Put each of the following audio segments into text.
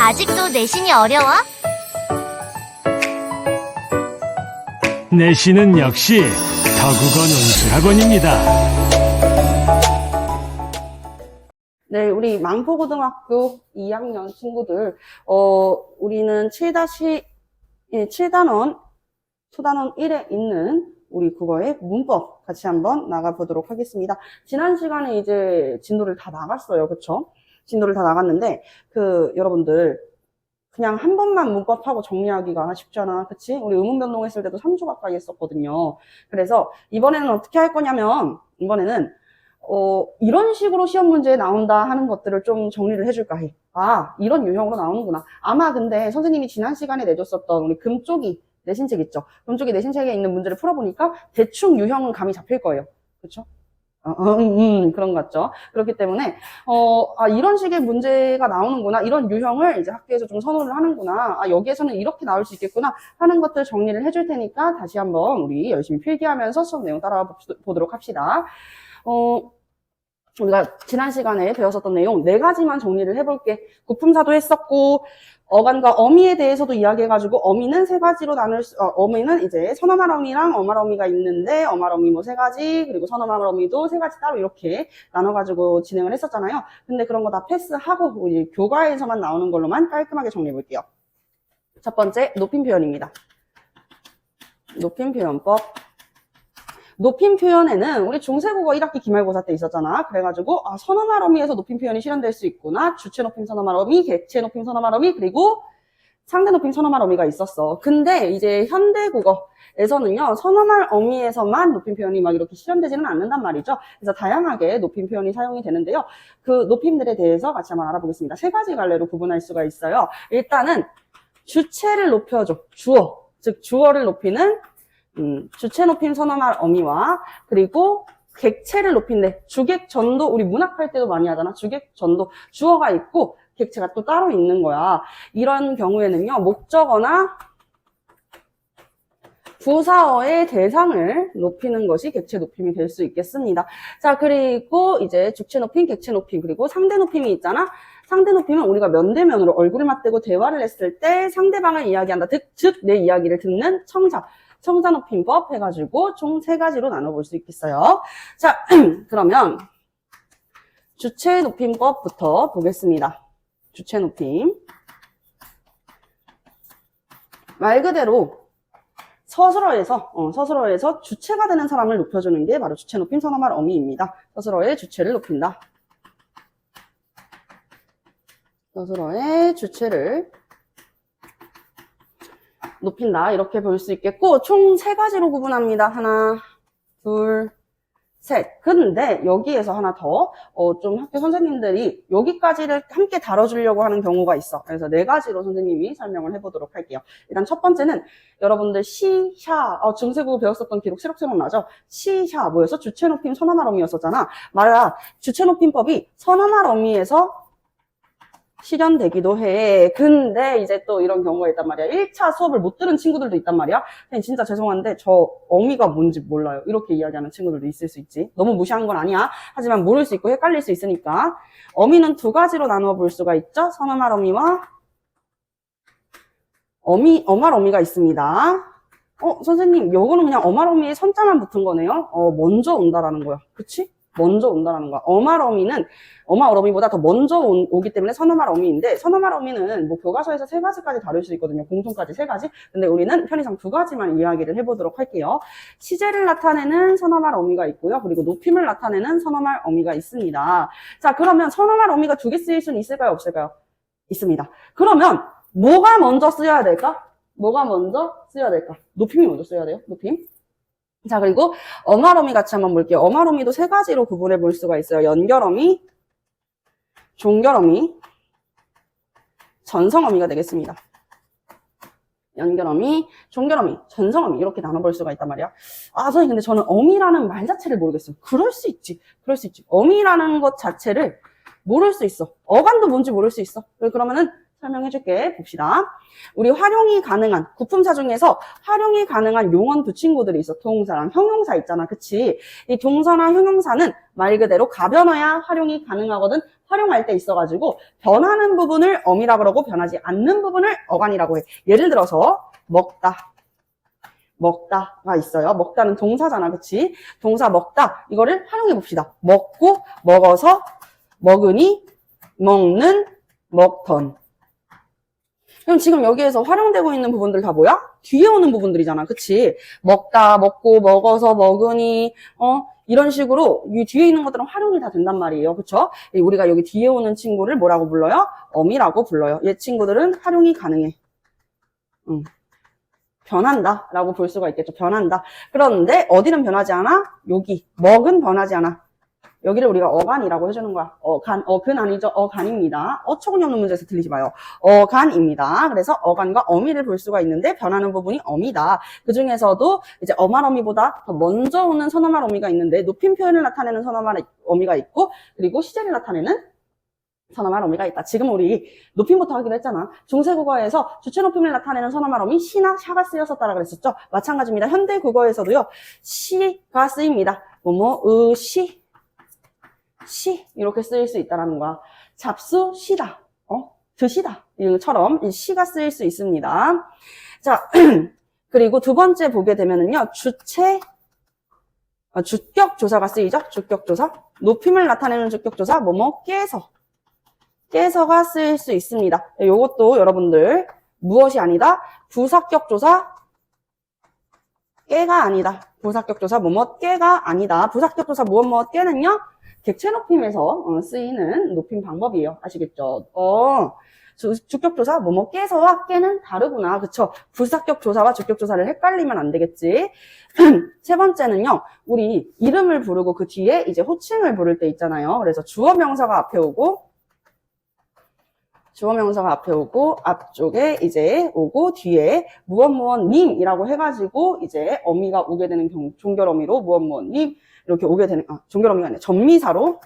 아직도 내신이 어려워? 내신은 역시 더국어 논술학원입니다. 네, 우리 망포고등학교 2학년 친구들, 우리는 7-7단원, 소단원 1에 있는 우리 국어의 문법 같이 한번 나가보도록 하겠습니다. 지난 시간에 이제 진도를 다 나갔어요. 그쵸? 진도를 다 나갔는데, 여러분들, 그냥 한 번만 문법하고 정리하기가 쉽잖아. 그치? 우리 의문변동 했을 때도 3주 가까이 했었거든요. 그래서 이번에는 어떻게 할 거냐면, 이번에는 이런 식으로 시험 문제에 나온다 하는 것들을 좀 정리를 해줄까 해. 아, 이런 유형으로 나오는구나. 아마 근데 선생님이 지난 시간에 내줬었던 우리 금쪽이 내신책 있죠? 금쪽이 내신책에 있는 문제를 풀어보니까 대충 유형은 감이 잡힐 거예요. 그쵸? 그런 것 같죠? 그렇기 때문에, 이런 식의 문제가 나오는구나. 이런 유형을 이제 학교에서 좀 선호를 하는구나. 여기에서는 이렇게 나올 수 있겠구나. 하는 것들 정리를 해줄 테니까 다시 한번 우리 열심히 필기하면서 수업 내용 따라와 보도록 합시다. 우리가 지난 시간에 배웠었던 내용 4가지만 정리를 해볼게. 구품사도 했었고, 어간과 어미에 대해서도 이야기해가지고, 어미는 3가지로 어미는 이제 선어말 어미랑 어말 어미가 있는데, 어말 어미 뭐 3가지, 그리고 선어말 어미도 3가지 따로 이렇게 나눠가지고 진행을 했었잖아요. 근데 그런 거 다 패스하고, 우리 교과에서만 나오는 걸로만 깔끔하게 정리해볼게요. 첫 번째, 높임 표현입니다. 높임 표현법. 높임 표현에는 우리 중세국어 1학기 기말고사 때 있었잖아. 그래가지고 선어말 어미에서 높임 표현이 실현될 수 있구나. 주체 높임 선어말 어미, 객체 높임 선어말 어미, 그리고 상대 높임 선어말 어미가 있었어. 근데 이제 현대국어에서는요, 선어말 어미에서만 높임 표현이 막 이렇게 실현되지는 않는단 말이죠. 그래서 다양하게 높임 표현이 사용이 되는데요. 그 높임들에 대해서 같이 한번 알아보겠습니다. 3가지 갈래로 구분할 수가 있어요. 일단은 주체를 높여줘. 주어. 즉 주어를 높이는 주체 높임 선어말 어미와 그리고 객체를 높인데 주객전도 우리 문학할 때도 많이 하잖아. 주객전도 주어가 있고 객체가 또 따로 있는 거야. 이런 경우에는요. 목적어나 부사어의 대상을 높이는 것이 객체 높임이 될 수 있겠습니다. 자, 그리고 이제 주체 높임, 객체 높임, 그리고 상대 높임이 있잖아. 상대 높임은 우리가 면대면으로 얼굴을 맞대고 대화를 했을 때 상대방을 이야기한다. 즉, 내 이야기를 듣는 청자. 청자 높임법 해가지고 총 3가지로 나눠볼 수 있겠어요. 자, 그러면 주체 높임법부터 보겠습니다. 주체 높임. 말 그대로 서술어에서 주체가 되는 사람을 높여주는 게 바로 주체 높임 선어말 어미입니다. 서술어의 주체를 높인다. 서술어의 주체를 높인다. 이렇게 볼 수 있겠고, 총 3가지로 구분합니다. 하나, 둘, 셋. 근데 여기에서 하나 더, 좀 학교 선생님들이 여기까지를 함께 다뤄주려고 하는 경우가 있어. 그래서 4가지로 선생님이 설명을 해보도록 할게요. 일단 첫 번째는 여러분들 시, 샤, 중세국어 배웠었던 기록 새록새록 나죠? 시, 샤, 뭐였어? 주체 높임 선어말 어미였었잖아. 말야, 주체 높임법이 선어말 어미에서 실현되기도 해. 근데 이제 또 이런 경우가 있단 말이야. 1차 수업을 못 들은 친구들도 있단 말이야. 진짜 죄송한데 저 어미가 뭔지 몰라요. 이렇게 이야기하는 친구들도 있을 수 있지. 너무 무시한 건 아니야. 하지만 모를 수 있고 헷갈릴 수 있으니까. 어미는 2가지로 나누어 볼 수가 있죠. 선어말 어미와 어말 어미가 있습니다. 선생님, 요거는 그냥 어말 어미에 선자만 붙은 거네요. 먼저 온다라는 거야. 그치? 먼저 온다라는 거야. 어말 어미는 어말 어미보다 더 먼저 오기 때문에 선어말 어미인데, 선어말 어미는 뭐 교과서에서 3가지까지 다룰 수 있거든요. 공통까지 3가지. 근데 우리는 편의상 2가지만 이야기를 해보도록 할게요. 시제를 나타내는 선어말 어미가 있고요. 그리고 높임을 나타내는 선어말 어미가 있습니다. 자, 그러면 선어말 어미가 2개 쓰일 수는 있을까요? 없을까요? 있습니다. 그러면 뭐가 먼저 쓰여야 될까? 뭐가 먼저 쓰여야 될까? 높임이 먼저 쓰여야 돼요. 높임. 자, 그리고 어말 어미 같이 한번 볼게요. 어말 어미도 3가지로 구분해 볼 수가 있어요. 연결 어미, 종결 어미, 전성 어미가 되겠습니다. 연결 어미, 종결 어미, 전성 어미 이렇게 나눠볼 수가 있단 말이야. 선생님, 근데 저는 어미라는 말 자체를 모르겠어요. 그럴 수 있지. 어미라는 것 자체를 모를 수 있어. 어간도 뭔지 모를 수 있어. 그러면은 설명해줄게. 봅시다. 우리 활용이 가능한 구품사 중에서 활용이 가능한 용언 두 친구들이 있어. 동사랑 형용사 있잖아. 그치? 이 동사나 형용사는 말 그대로 가변어야 활용이 가능하거든. 활용할 때 있어가지고 변하는 부분을 어미라 그러고 변하지 않는 부분을 어간이라고 해. 예를 들어서 먹다. 먹다가 있어요. 먹다는 동사잖아. 그치? 동사 먹다. 이거를 활용해 봅시다. 먹고, 먹어서, 먹으니, 먹는, 먹던. 그럼 지금 여기에서 활용되고 있는 부분들 다 뭐야? 뒤에 오는 부분들이잖아. 그치? 먹다, 먹고, 먹어서, 먹으니, 이런 식으로 이 뒤에 있는 것들은 활용이 다 된단 말이에요. 그쵸? 우리가 여기 뒤에 오는 친구를 뭐라고 불러요? 어미라고 불러요. 얘 친구들은 활용이 가능해. 변한다 라고 볼 수가 있겠죠. 변한다. 그런데 어디는 변하지 않아? 여기 먹은 변하지 않아. 여기를 우리가 어간이라고 해주는 거야. 어근 아니죠. 어간입니다. 어처구니 없는 문제에서 틀리지 마요. 어간입니다. 그래서 어간과 어미를 볼 수가 있는데 변하는 부분이 어미다. 그 중에서도 이제 어말 어미보다 더 먼저 오는 선어말 어미가 있는데 높임 표현을 나타내는 선어말 어미가 있고 그리고 시제를 나타내는 선어말 어미가 있다. 지금 우리 높임부터 하기로 했잖아. 중세국어에서 주체 높임을 나타내는 선어말 어미 시나 샤가 쓰였었다라 그랬었죠. 마찬가지입니다. 현대 국어에서도요. 시가 쓰입니다. 시 이렇게 쓰일 수 있다라는 거야. 잡수 시다. 드시다. 이처럼 이 시가 쓰일 수 있습니다. 자, 그리고 두 번째 보게 되면은요. 주격조사가 쓰이죠. 주격조사. 높임을 나타내는 주격조사. 깨서가 쓰일 수 있습니다. 요것도 여러분들 무엇이 아니다? 부사격조사 깨가 아니다. 부사격조사 깨가 아니다. 부사격조사 깨는요. 객체 높임에서 쓰이는 높임 방법이에요. 아시겠죠? 주격조사 깨서와 깨는 다르구나. 그쵸? 부사격조사와 주격조사를 헷갈리면 안 되겠지. 세 번째는요. 우리 이름을 부르고 그 뒤에 이제 호칭을 부를 때 있잖아요. 그래서 주어명사가 앞에 오고 앞쪽에 이제 오고 뒤에 무엇님이라고 해가지고 이제 어미가 오게 되는 경우 종결어미로 무엇님 이렇게 오게 되는 종결어미가 아니라 전미사로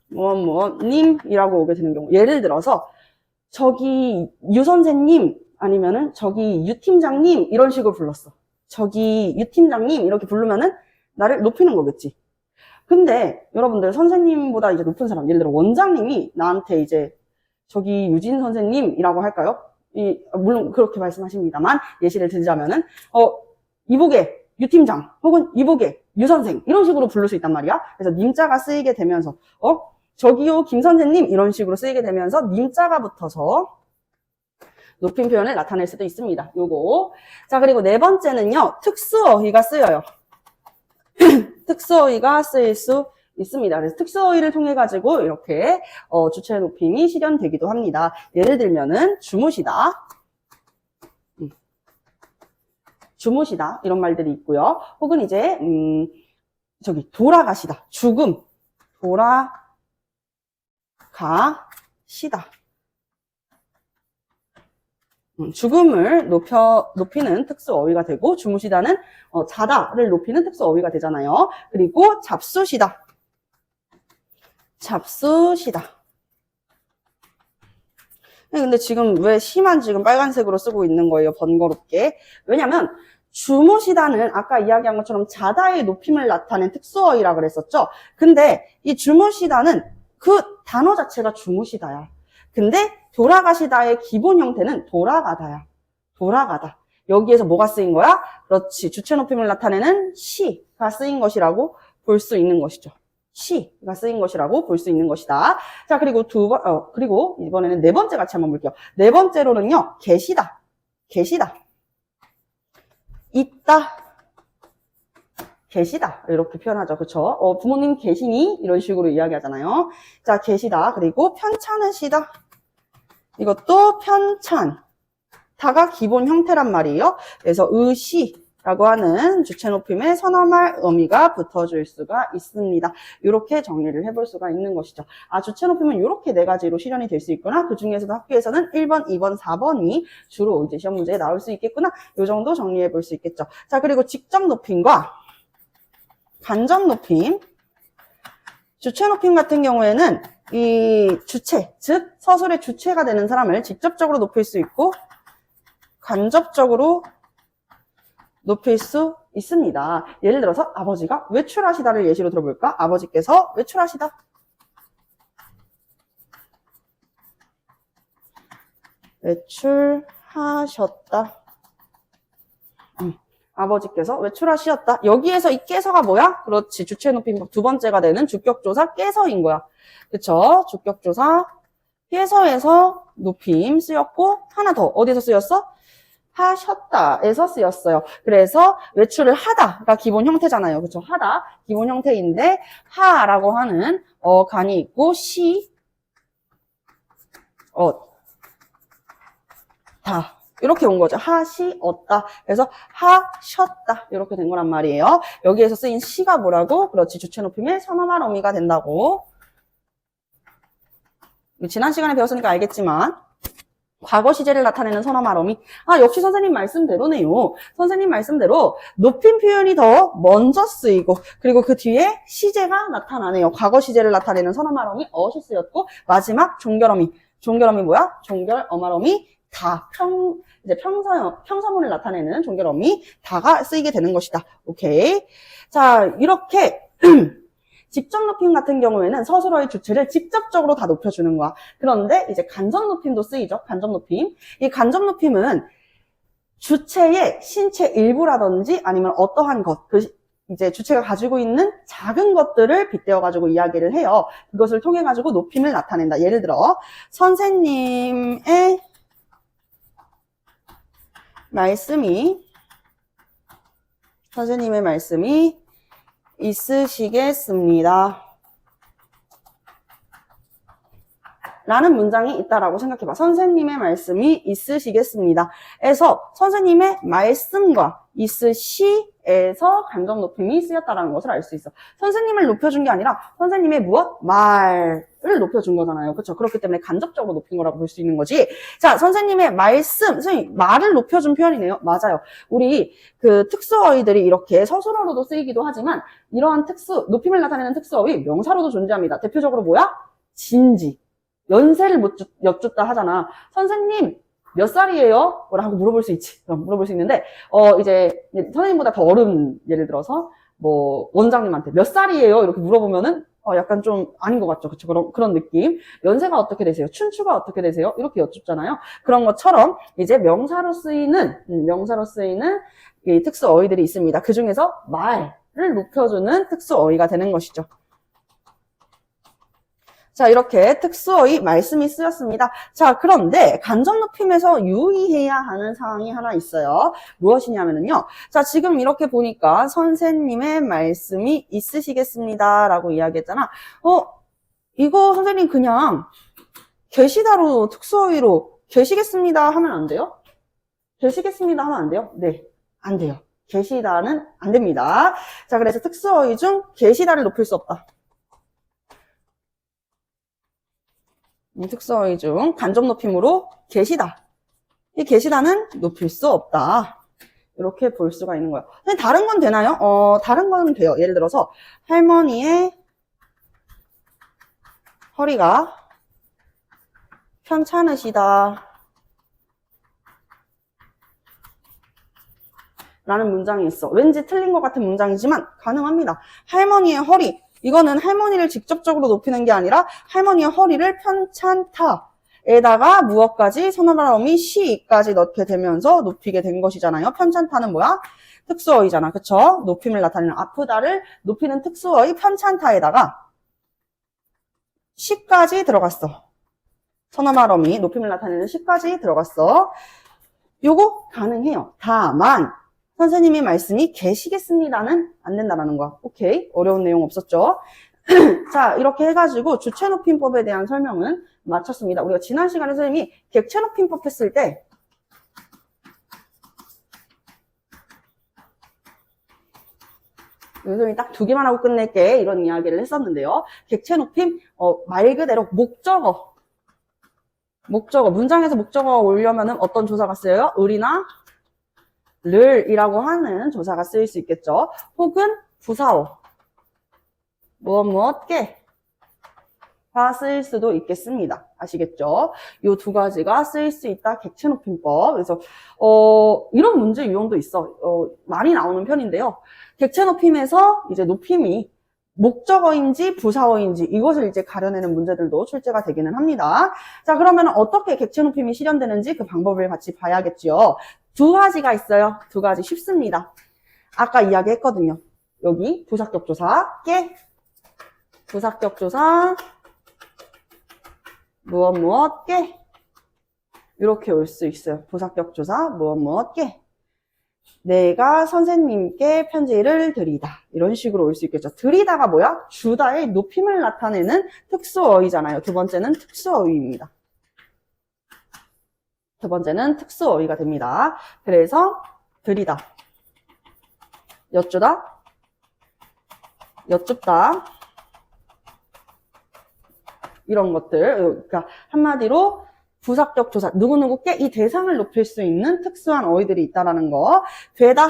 무엇님이라고 오게 되는 경우 예를 들어서 저기 유 선생님 아니면은 저기 유 팀장님 이런 식으로 불렀어. 저기 유 팀장님 이렇게 부르면은 나를 높이는 거겠지. 근데 여러분들 선생님보다 이제 높은 사람 예를 들어 원장님이 나한테 이제 저기 유진 선생님이라고 할까요? 물론 그렇게 말씀하십니다만 예시를 들자면은 이보게 유 팀장 혹은 이보게 유 선생 이런 식으로 부를 수 있단 말이야. 그래서 님자가 쓰이게 되면서 저기요 김 선생님 이런 식으로 쓰이게 되면서 님자가 붙어서 높임 표현을 나타낼 수도 있습니다. 요거. 자, 그리고 네 번째는요. 특수어휘가 쓰여요. 특수어휘가 쓰일 수 있습니다. 그래서 특수어휘를 통해 가지고 이렇게 주체 높임이 실현되기도 합니다. 예를 들면은 주무시다, 주무시다 이런 말들이 있고요. 혹은 이제 저기 돌아가시다, 죽음, 돌아가시다. 죽음을 높이는 특수어휘가 되고 주무시다는 자다를 높이는 특수어휘가 되잖아요. 그리고 잡수시다. 근데 지금 왜 시만 지금 빨간색으로 쓰고 있는 거예요? 번거롭게. 왜냐면 주무시다는 아까 이야기한 것처럼 자다의 높임을 나타낸 특수어휘라 그랬었죠. 근데 이 주무시다는 그 단어 자체가 주무시다야. 근데 돌아가시다의 기본 형태는 돌아가다야. 돌아가다. 여기에서 뭐가 쓰인 거야? 그렇지. 주체 높임을 나타내는 시가 쓰인 것이라고 볼 수 있는 것이죠. 시가 쓰인 것이라고 볼 수 있는 것이다. 자, 그리고 그리고 이번에는 네 번째 같이 한번 볼게요. 네 번째로는요, 계시다. 있다. 계시다. 이렇게 표현하죠. 그쵸? 부모님 계시니? 이런 식으로 이야기하잖아요. 자, 계시다. 그리고 편찮으시다. 이것도 편찬다가 기본 형태란 말이에요. 그래서 의시라고 하는 주체 높임에 선어말 어미가 붙어줄 수가 있습니다. 이렇게 정리를 해볼 수가 있는 것이죠. 주체 높임은 이렇게 네 가지로 실현이 될 수 있구나. 그 중에서도 학교에서는 1번, 2번, 4번이 주로 이제 시험 문제에 나올 수 있겠구나. 이 정도 정리해 볼 수 있겠죠. 자, 그리고 직접 높임과 간접 높임. 주체 높임 같은 경우에는 이 주체, 즉 서술의 주체가 되는 사람을 직접적으로 높일 수 있고 간접적으로 높일 수 있습니다. 예를 들어서 아버지가 외출하시다를 예시로 들어볼까? 아버지께서 외출하시다. 외출하셨다. 아버지께서 외출하시었다. 여기에서 이 깨서가 뭐야? 그렇지. 주체 높임법 두 번째가 되는 주격조사 깨서인 거야. 그쵸? 주격조사 깨서에서 높임 쓰였고, 하나 더. 어디서 쓰였어? 하셨다에서 쓰였어요. 그래서 외출을 하다가 기본 형태잖아요. 그쵸? 하다. 기본 형태인데, 하라고 하는 어간이 있고, 다. 이렇게 온 거죠. 하시었다. 그래서 하셨다. 이렇게 된 거란 말이에요. 여기에서 쓰인 시가 뭐라고? 그렇지. 주체 높임의 선어말 어미가 된다고. 지난 시간에 배웠으니까 알겠지만 과거 시제를 나타내는 선어말 어미. 역시 선생님 말씀대로네요. 선생님 말씀대로 높임 표현이 더 먼저 쓰이고 그리고 그 뒤에 시제가 나타나네요. 과거 시제를 나타내는 선어말 어미 어시 쓰였고 마지막 종결 어미. 종결 어미 뭐야? 종결 어말 어미 다. 이제 평서문을 나타내는 종결 어미 다가 쓰이게 되는 것이다. 오케이. 자, 이렇게 직접 높임 같은 경우에는 서술어의 주체를 직접적으로 다 높여주는 거야. 그런데 이제 간접 높임도 쓰이죠. 간접 높임. 이 간접 높임은 주체의 신체 일부라든지 아니면 어떠한 것, 이제 주체가 가지고 있는 작은 것들을 빗대어 가지고 이야기를 해요. 그것을 통해 가지고 높임을 나타낸다. 예를 들어 선생님의 말씀이 있으시겠습니다. 라는 문장이 있다라고 생각해봐. 선생님의 말씀이 있으시겠습니다. 에서 선생님의 말씀과 있으시에서 간접 높임이 쓰였다라는 것을 알 수 있어. 선생님을 높여준 게 아니라 선생님의 무엇? 말을 높여준 거잖아요. 그렇죠? 그렇기 때문에 간접적으로 높인 거라고 볼 수 있는 거지. 자, 선생님의 말씀, 선생님 말을 높여준 표현이네요. 맞아요. 우리 그 특수어휘들이 이렇게 서술어로도 쓰이기도 하지만 이러한 높임을 나타내는 특수어휘 명사로도 존재합니다. 대표적으로 뭐야? 진지. 연세를 여쭙다 하잖아. 선생님 몇 살이에요? 라고 물어볼 수 있지. 물어볼 수 있는데 이제 선생님보다 더 어른 예를 들어서 뭐 원장님한테 몇 살이에요? 이렇게 물어보면은 약간 좀 아닌 것 같죠. 그쵸? 그런 느낌. 연세가 어떻게 되세요? 춘추가 어떻게 되세요? 이렇게 여쭙잖아요. 그런 것처럼 이제 명사로 쓰이는 이 특수 어휘들이 있습니다. 그 중에서 말을 높여주는 특수 어휘가 되는 것이죠. 자, 이렇게 특수어휘 말씀이 쓰였습니다. 자, 그런데 간접 높임에서 유의해야 하는 사항이 하나 있어요. 무엇이냐면요. 자, 지금 이렇게 보니까 선생님의 말씀이 있으시겠습니다. 라고 이야기했잖아. 이거 선생님 그냥 계시다로 특수어휘로 계시겠습니다 하면 안 돼요? 계시겠습니다 하면 안 돼요? 네, 안 돼요. 계시다는 안 됩니다. 자, 그래서 특수어휘 중 계시다를 높일 수 없다. 특수어휘 중 간접 높임으로 계시다. 이 계시다는 높일 수 없다. 이렇게 볼 수가 있는 거예요. 근데 다른 건 되나요? 다른 건 돼요. 예를 들어서 할머니의 허리가 편찮으시다. 라는 문장이 있어. 왠지 틀린 것 같은 문장이지만 가능합니다. 할머니의 허리. 이거는 할머니를 직접적으로 높이는 게 아니라 할머니의 허리를 편찮다에다가 무엇까지? 선어말 어미 시까지 넣게 되면서 높이게 된 것이잖아요. 편찮다는 뭐야? 특수어휘잖아. 그쵸? 높임을 나타내는 아프다를 높이는 특수어휘 편찮다에다가 시까지 들어갔어. 선어말 어미 높임을 나타내는 시까지 들어갔어. 요거 가능해요. 다만 선생님의 말씀이 계시겠습니다는 안 된다라는 거야. 오케이. 어려운 내용 없었죠? 자, 이렇게 해가지고 주체 높임법에 대한 설명은 마쳤습니다. 우리가 지난 시간에 선생님이 객체 높임법 했을 때 선생님이 딱 2개만 하고 끝낼게 이런 이야기를 했었는데요. 객체 높임 말 그대로 목적어 문장에서 목적어가 오려면은 어떤 조사가 쓰여요? 을이나 를-이라고 하는 조사가 쓰일 수 있겠죠. 혹은 부사어 무엇-게 가 쓰일 수도 있겠습니다. 아시겠죠? 이 2가지가 쓰일 수 있다. 객체 높임법. 그래서 이런 문제 유형도 있어. 많이 나오는 편인데요. 객체 높임에서 이제 높임이 목적어인지 부사어인지 이것을 이제 가려내는 문제들도 출제가 되기는 합니다. 자, 그러면 어떻게 객체 높임이 실현되는지 그 방법을 같이 봐야겠죠. 두 가지가 있어요. 두 가지 쉽습니다. 아까 이야기했거든요. 여기 부사격조사 깨, 부사격조사 무엇 깨 이렇게 올 수 있어요. 부사격조사 무엇 깨. 내가 선생님께 편지를 드리다. 이런 식으로 올 수 있겠죠. 드리다가 뭐야? 주다의 높임을 나타내는 특수어휘잖아요. 두 번째는 특수어휘입니다. 두 번째는 특수어휘가 됩니다. 그래서 드리다, 여쭈다, 여쭙다 이런 것들. 그러니까 한마디로 부사격 조사, 누구누구께 이 대상을 높일 수 있는 특수한 어휘들이 있다라는 거. 되다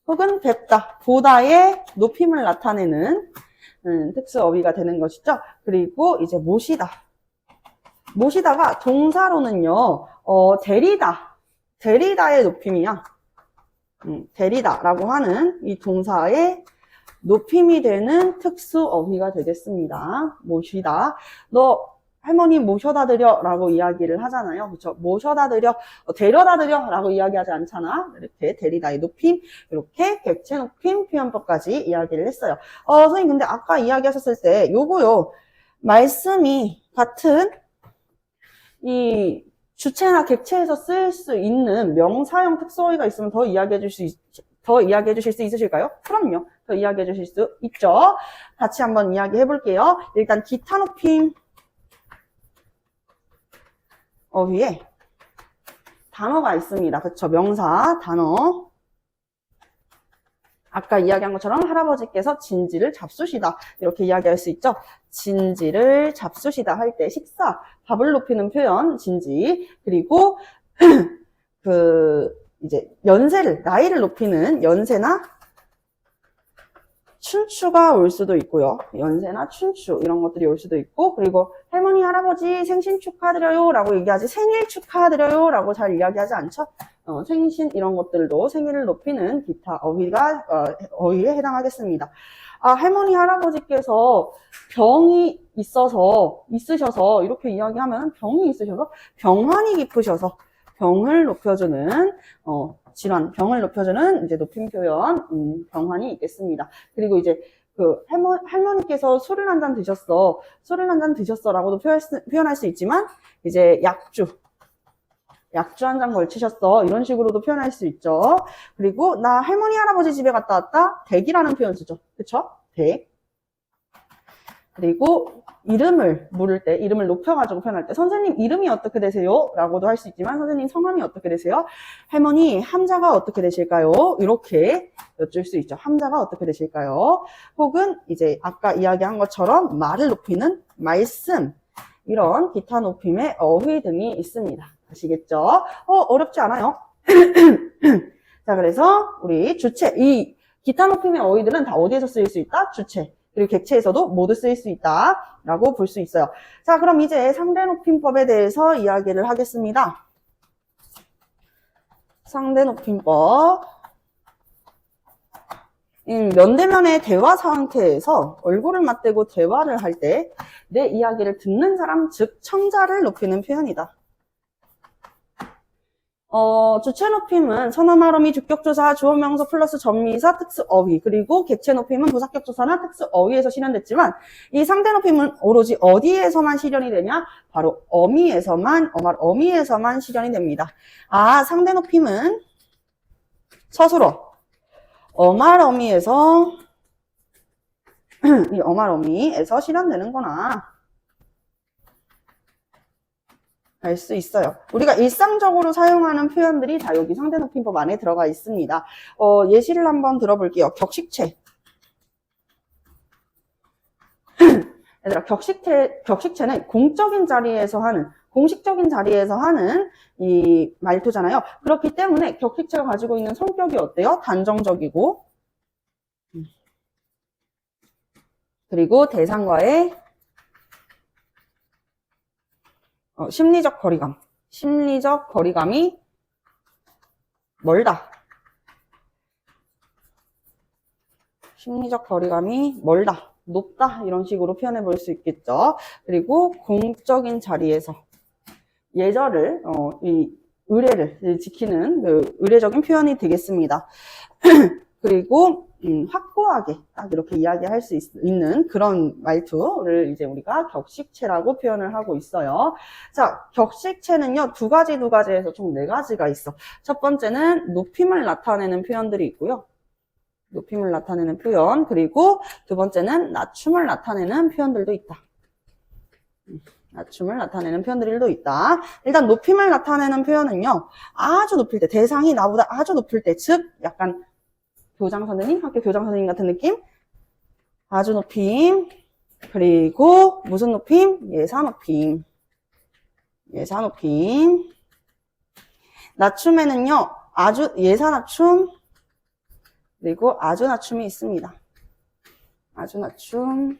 혹은 뵙다, 보다의 높임을 나타내는 특수 어휘가 되는 것이죠. 그리고 이제 모시다. 모시다가 동사로는요, 데리다의 높임이야. 데리다라고 하는 이 동사의 높임이 되는 특수 어휘가 되겠습니다. 모시다. 너 할머니 모셔다 드려 라고 이야기를 하잖아요. 그렇죠? 모셔다 드려, 데려다 드려 라고 이야기하지 않잖아. 이렇게 데리다의 높임, 이렇게 객체 높임 표현법까지 이야기를 했어요. 선생님 근데 아까 이야기하셨을 때 요거요. 말씀이 같은 이 주체나 객체에서 쓸 수 있는 명사형 특수어휘가 있으면 더 이야기해 주실 수 있으실까요? 그럼요. 더 이야기해 주실 수 있죠. 같이 한번 이야기해 볼게요. 일단 기타 높임 어휘에 단어가 있습니다. 그쵸? 명사, 단어. 아까 이야기한 것처럼 할아버지께서 진지를 잡수시다. 이렇게 이야기할 수 있죠? 진지를 잡수시다 할 때 식사, 밥을 높이는 표현, 진지. 그리고 이제 연세를, 나이를 높이는 연세나 춘추가 올 수도 있고요. 연세나 춘추 이런 것들이 올 수도 있고, 그리고 할머니 할아버지 생신 축하드려요 라고 얘기하지 생일 축하드려요 라고 잘 이야기하지 않죠. 생신 이런 것들도 생일을 높이는 기타 어휘에 해당하겠습니다. 할머니 할아버지께서 병이 있으셔서 이렇게 이야기하면 병이 있으셔서 병환이 깊으셔서 병을 높여주는 질환, 병을 높여주는 이제 높임 표현, 병환이 있겠습니다. 그리고 이제 할머니께서 술을 한 잔 드셨어라고도 표현할 수 있지만, 이제 약주 한 잔 걸치셨어 이런 식으로도 표현할 수 있죠. 그리고 나 할머니 할아버지 집에 갔다 왔다, 댁이라는 표현 쓰죠. 그쵸? 댁. 그리고 이름을 물을 때, 이름을 높여가지고 표현할 때, 선생님 이름이 어떻게 되세요? 라고도 할 수 있지만, 선생님 성함이 어떻게 되세요? 할머니 함자가 어떻게 되실까요? 이렇게 여쭐 수 있죠. 함자가 어떻게 되실까요? 혹은 이제 아까 이야기한 것처럼 말을 높이는 말씀, 이런 기타 높임의 어휘 등이 있습니다. 아시겠죠? 어렵지 않아요. 자, 그래서 우리 주체, 이 기타 높임의 어휘들은 다 어디에서 쓰일 수 있다? 주체. 그리고 객체에서도 모두 쓰일 수 있다라고 볼 수 있어요. 자, 그럼 이제 상대 높임법에 대해서 이야기를 하겠습니다. 상대 높임법. 면대면의 대화 상태에서 얼굴을 맞대고 대화를 할 때 내 이야기를 듣는 사람, 즉 청자를 높이는 표현이다. 주체 높임은 선어말어미, 주격조사, 주어명사 플러스 전미사, 특수어휘, 그리고 객체 높임은 부사격조사나 특수어휘에서 실현됐지만, 이 상대 높임은 오로지 어디에서만 실현이 되냐? 바로 어미에서만 실현이 됩니다. 상대 높임은 서술어, 어말어미에서 이 어말어미에서 실현되는구나. 알 수 있어요. 우리가 일상적으로 사용하는 표현들이 다 여기 상대 높임법 안에 들어가 있습니다. 예시를 한번 들어볼게요. 격식체. 얘들아, 격식체는 공적인 자리에서 하는, 공식적인 자리에서 하는 이 말투잖아요. 그렇기 때문에 격식체가 가지고 있는 성격이 어때요? 단정적이고, 그리고 대상과의 심리적 거리감이 멀다. 심리적 거리감이 멀다, 높다 이런 식으로 표현해 볼 수 있겠죠. 그리고 공적인 자리에서 예절을 이 의례를 지키는 그 의례적인 표현이 되겠습니다. 그리고 확고하게 딱 이렇게 이야기할 수 있는 그런 말투를 이제 우리가 격식체라고 표현을 하고 있어요. 자, 격식체는요, 두 가지에서 총 4가지가 있어. 첫 번째는 높임을 나타내는 표현들이 있고요. 높임을 나타내는 표현, 그리고 두 번째는 낮춤을 나타내는 표현들도 있다. 낮춤을 나타내는 표현들도 있다. 일단 높임을 나타내는 표현은요, 아주 높일 때, 대상이 나보다 아주 높을 때, 즉 약간 교장 선생님, 학교 교장 선생님 같은 느낌, 아주 높임, 그리고 무슨 높임? 예사 높임. 예사 높임. 낮춤에는요, 아주 예사 낮춤, 그리고 아주 낮춤이 있습니다. 아주 낮춤.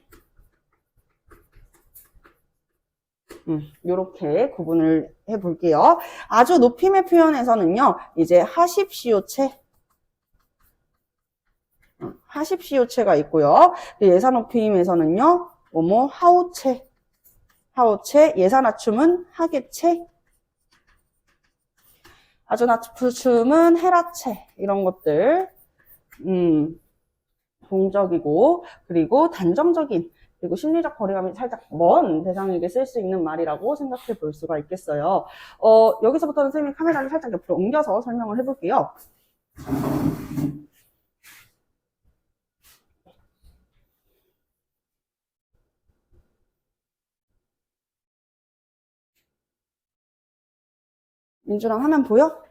요렇게 구분을 해 볼게요. 아주 높임의 표현에서는요, 이제 하십시오체. 하십시오체가 있고요. 예사 높임에서는요, 뭐뭐 하오체. 하오체, 예사 낮춤은 하계체. 아주 낮춤은 헤라체. 이런 것들. 동적이고, 그리고 단정적인, 그리고 심리적 거리감이 살짝 먼 대상에게 쓸 수 있는 말이라고 생각해 볼 수가 있겠어요. 여기서부터는 선생님이 카메라를 살짝 옆으로 옮겨서 설명을 해볼게요. 민주랑 화면 보여?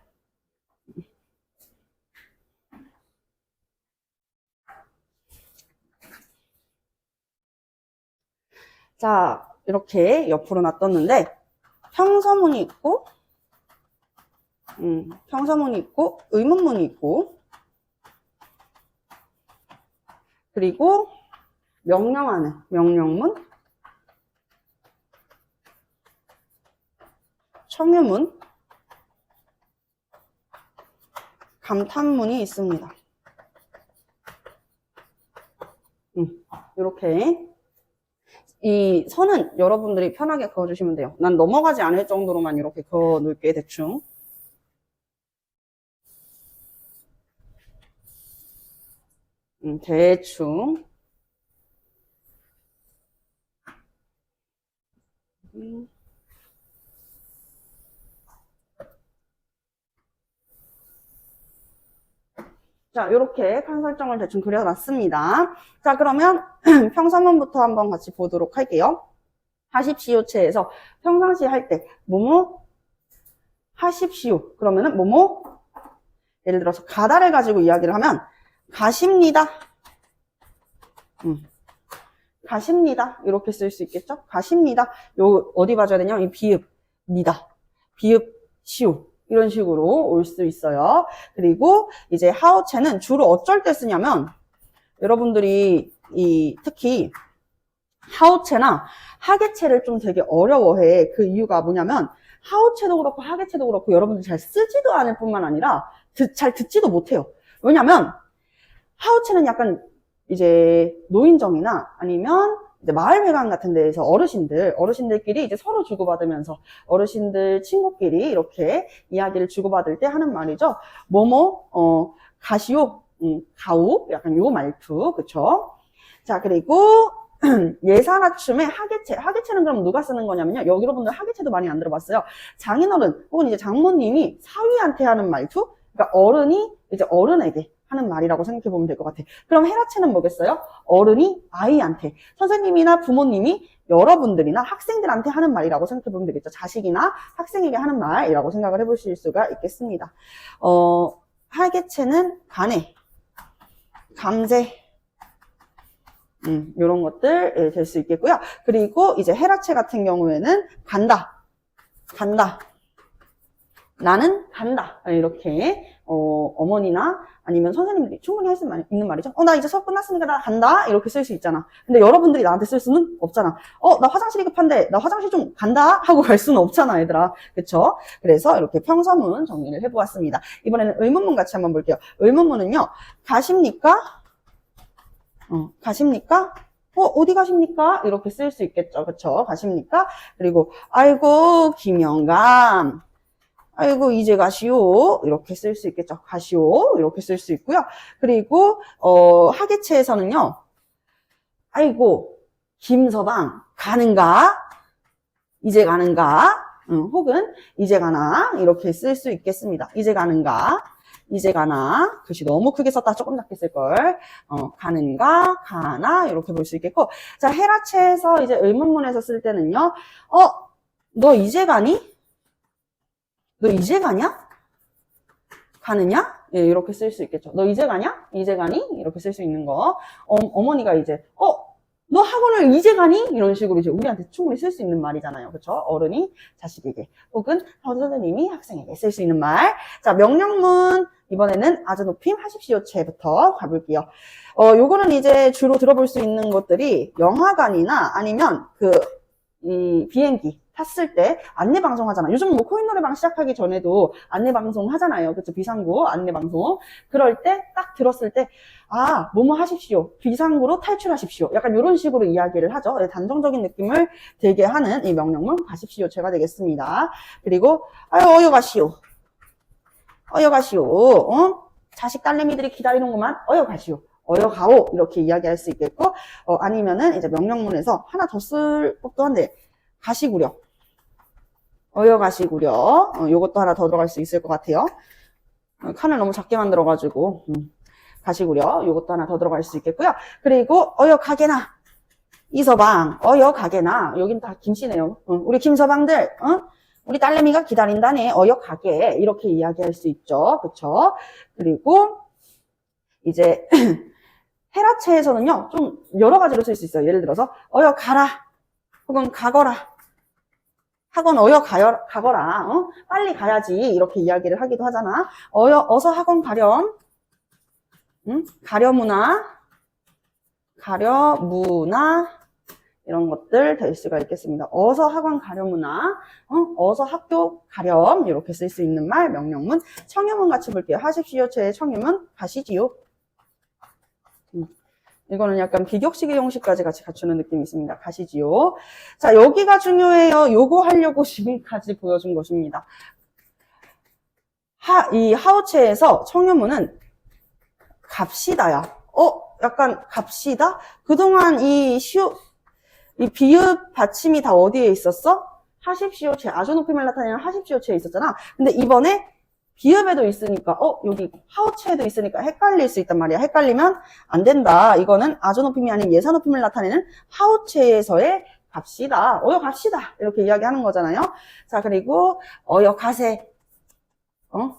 자, 이렇게 옆으로 놔뒀는데 평서문이 있고 평서문이 있고 의문문이 있고 그리고 명령하는 명령문, 청유문, 감탄문이 있습니다. 이렇게 이 선은 여러분들이 편하게 그어주시면 돼요. 난 넘어가지 않을 정도로만 이렇게 그어 놓을게, 대충. 대충. 자, 이렇게 칸 설정을 대충 그려놨습니다. 자, 그러면 평서문부터 한번 같이 보도록 할게요. 하십시오체에서 평상시 할 때 뭐뭐 하십시오. 그러면은 뭐뭐 예를 들어서 가다를 가지고 이야기를 하면 가십니다. 가십니다. 이렇게 쓸 수 있겠죠? 가십니다. 요 어디 봐줘야 되냐? 이 비읍, 니다. 비읍, 시오. 이런 식으로 올 수 있어요. 그리고 이제 하우체는 주로 어쩔 때 쓰냐면 여러분들이 특히 하우체나 하계체를 좀 되게 어려워해. 그 이유가 뭐냐면 하우체도 그렇고 하계체도 그렇고 여러분들이 잘 쓰지도 않을 뿐만 아니라 잘 듣지도 못해요. 왜냐면 하우체는 약간 이제 노인정이나 아니면 이제 마을회관 같은 데에서 어르신들끼리 이제 서로 주고받으면서 어르신들 친구끼리 이렇게 이야기를 주고받을 때 하는 말이죠. 뭐뭐 가시오, 가오, 약간 요 말투, 그쵸? 자, 그리고 예사맞춤의 하계체는 그럼 누가 쓰는 거냐면요. 여러분들 하계체도 많이 안 들어봤어요. 장인어른 혹은 이제 장모님이 사위한테 하는 말투, 그러니까 어른이 이제 어른에게 하는 말이라고 생각해 보면 될 것 같아. 그럼 헤라체는 뭐겠어요? 어른이 아이한테, 선생님이나 부모님이 여러분들이나 학생들한테 하는 말이라고 생각해 보면 되겠죠. 자식이나 학생에게 하는 말이라고 생각을 해보실 수가 있겠습니다. 하계체는 간에, 감제, 이런 것들 될 수 있겠고요. 그리고 이제 헤라체 같은 경우에는 간다, 나는 간다. 이렇게 어머니나 아니면 선생님들이 충분히 할 수 있는 말이죠. 나 이제 수업 끝났으니까 나 간다. 이렇게 쓸 수 있잖아. 근데 여러분들이 나한테 쓸 수는 없잖아. 나 화장실이 급한데 나 화장실 좀 간다 하고 갈 수는 없잖아, 얘들아. 그쵸? 그래서 이렇게 평서문 정리를 해보았습니다. 이번에는 의문문 같이 한번 볼게요. 의문문은요, 가십니까? 가십니까? 어디 가십니까? 이렇게 쓸 수 있겠죠. 그쵸? 가십니까? 그리고, 아이고, 김영감. 아이고, 이제 가시오. 이렇게 쓸 수 있겠죠. 가시오. 이렇게 쓸 수 있고요. 그리고, 하계체에서는요. 아이고, 김서방, 가는가? 이제 가는가? 혹은, 이제 가나? 이렇게 쓸 수 있겠습니다. 이제 가는가? 이제 가나? 글씨 너무 크게 썼다 조금 작게 쓸걸. 가는가? 가나? 이렇게 볼 수 있겠고. 자, 해라체에서 이제 의문문에서 쓸 때는요. 너 이제 가니? 너 이제 가냐? 가느냐? 예, 이렇게 쓸 수 있겠죠. 너 이제 가냐? 이제 가니? 이렇게 쓸 수 있는 거. 어머니가 이제, 너 학원을 이제 가니? 이런 식으로 이제 우리한테 충분히 쓸 수 있는 말이잖아요. 그쵸? 어른이 자식에게, 혹은 선생님이 학생에게 쓸 수 있는 말. 자, 명령문. 이번에는 아주높임 하십시오체부터 가볼게요. 요거는 이제 주로 들어볼 수 있는 것들이 영화관이나 아니면 이 비행기 탔을 때 안내방송 하잖아. 요즘 뭐 코인 노래방 시작하기 전에도 안내방송 하잖아요. 그쵸? 비상구 안내방송. 그럴 때 딱 들었을 때, 뭐뭐 하십시오. 비상구로 탈출하십시오. 약간 이런 식으로 이야기를 하죠. 단정적인 느낌을 들게 하는 이 명령문 가십시오체가 되겠습니다. 그리고, 어여 가시오. 어여 가시오. 자식 딸내미들이 기다리는구만. 어여 가시오. 어여 가오. 이렇게 이야기할 수 있겠고, 아니면은 이제 명령문에서 하나 더 쓸 법도 한데, 가시구려. 어여 가시구려. 요것도 하나 더 들어갈 수 있을 것 같아요. 칸을 너무 작게 만들어가지고, 가시구려. 요것도 하나 더 들어갈 수 있겠고요. 그리고, 어여 가게나. 이서방, 어여 가게나. 여긴 다 김씨네요. 우리 김서방들, 우리 딸내미가 기다린다네. 어여 가게. 이렇게 이야기할 수 있죠. 그쵸? 그리고, 이제, 헤라체에서는요, 좀 여러 가지로 쓸 수 있어요. 예를 들어서, 어여 가라. 혹은 가거라. 학원 어여 가거라. 빨리 가야지. 이렇게 이야기를 하기도 하잖아. 어서 학원 가렴. 가려무나. 이런 것들 될 수가 있겠습니다. 어서 학원 가려무나. 어서 학교 가렴. 이렇게 쓸 수 있는 말, 명령문. 청유문 같이 볼게요. 하십시오체의 청유문, 가시지요. 이거는 약간 비격식의 형식까지 같이 갖추는 느낌이 있습니다. 가시지요. 자, 여기가 중요해요. 요거 하려고 지금까지 보여준 것입니다. 이 하우체에서 청유문은 갑시다야. 약간 갑시다? 그동안 이 비읍 받침이 다 어디에 있었어? 하십시오체, 아주높임을 나타내는 하십시오체에 있었잖아. 근데 이번에 비읍에도 있으니까, 여기 하우체에도 있으니까 헷갈릴 수 있단 말이야. 헷갈리면 안 된다. 이거는 아주높임이 아닌 예사높임을 나타내는 하우체에서의 갑시다. 어여 갑시다. 이렇게 이야기하는 거잖아요. 자, 그리고, 어여 가세.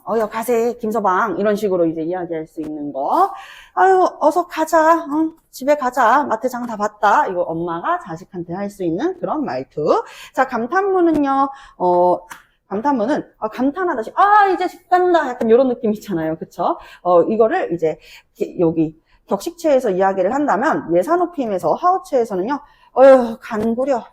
어여 가세. 김서방. 이런 식으로 이제 이야기할 수 있는 거. 아유, 어서 가자. 집에 가자. 마트 장 다 봤다. 이거 엄마가 자식한테 할 수 있는 그런 말투. 자, 감탄문은요, 감탄문은 감탄하듯이 이제 집 간다 약간 이런 느낌 있잖아요. 그쵸? 이거를 이제 여기 격식체에서 이야기를 한다면 예사높임에서 하우체에서는요. 가는구려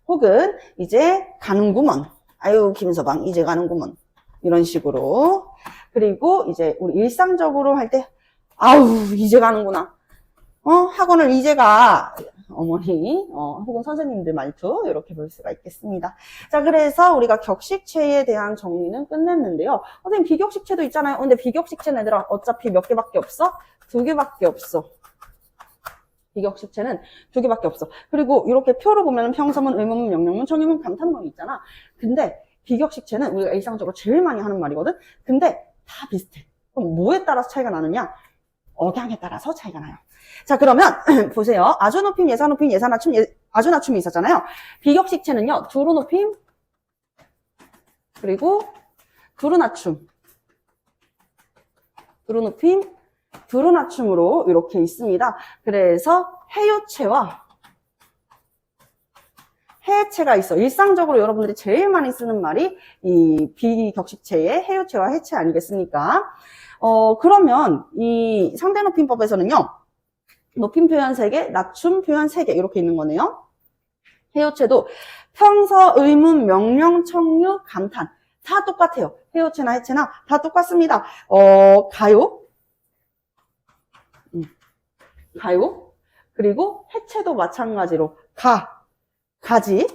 혹은 이제 가는구먼. 아유 김서방 이제 가는구먼. 이런 식으로. 그리고 이제 우리 일상적으로 할 때 이제 가는구나. 학원을 이제 가. 어머니, 혹은 선생님들 말투, 이렇게 볼 수가 있겠습니다. 자, 그래서 우리가 격식체에 대한 정리는 끝냈는데요. 선생님, 비격식체도 있잖아요. 근데 비격식체는 얘들아, 어차피 몇 개밖에 없어? 2개밖에 없어. 비격식체는 2개밖에 없어. 그리고 이렇게 표로 보면 평서문, 의문문, 명령문, 청유문, 감탄문이 있잖아. 근데 비격식체는 우리가 일상적으로 제일 많이 하는 말이거든? 근데 다 비슷해. 그럼 뭐에 따라서 차이가 나느냐? 억양에 따라서 차이가 나요. 자, 그러면 보세요. 아주높임, 예사높임, 예사낮춤, 아주낮춤이 있었잖아요. 비격식체는요. 두루높임 그리고 두루낮춤. 두루높임, 두루낮춤으로 이렇게 있습니다. 그래서 해요체와 해체가 있어. 일상적으로 여러분들이 제일 많이 쓰는 말이 이 비격식체의 해요체와 해체 아니겠습니까? 그러면 이 상대높임법에서는요. 높임 표현 3개, 낮춤 표현 3개 이렇게 있는 거네요. 해요체도 평서, 의문, 명령, 청유, 감탄 다 똑같아요. 해요체나 해체나 다 똑같습니다. 가요, 가요. 그리고 해체도 마찬가지로 가지.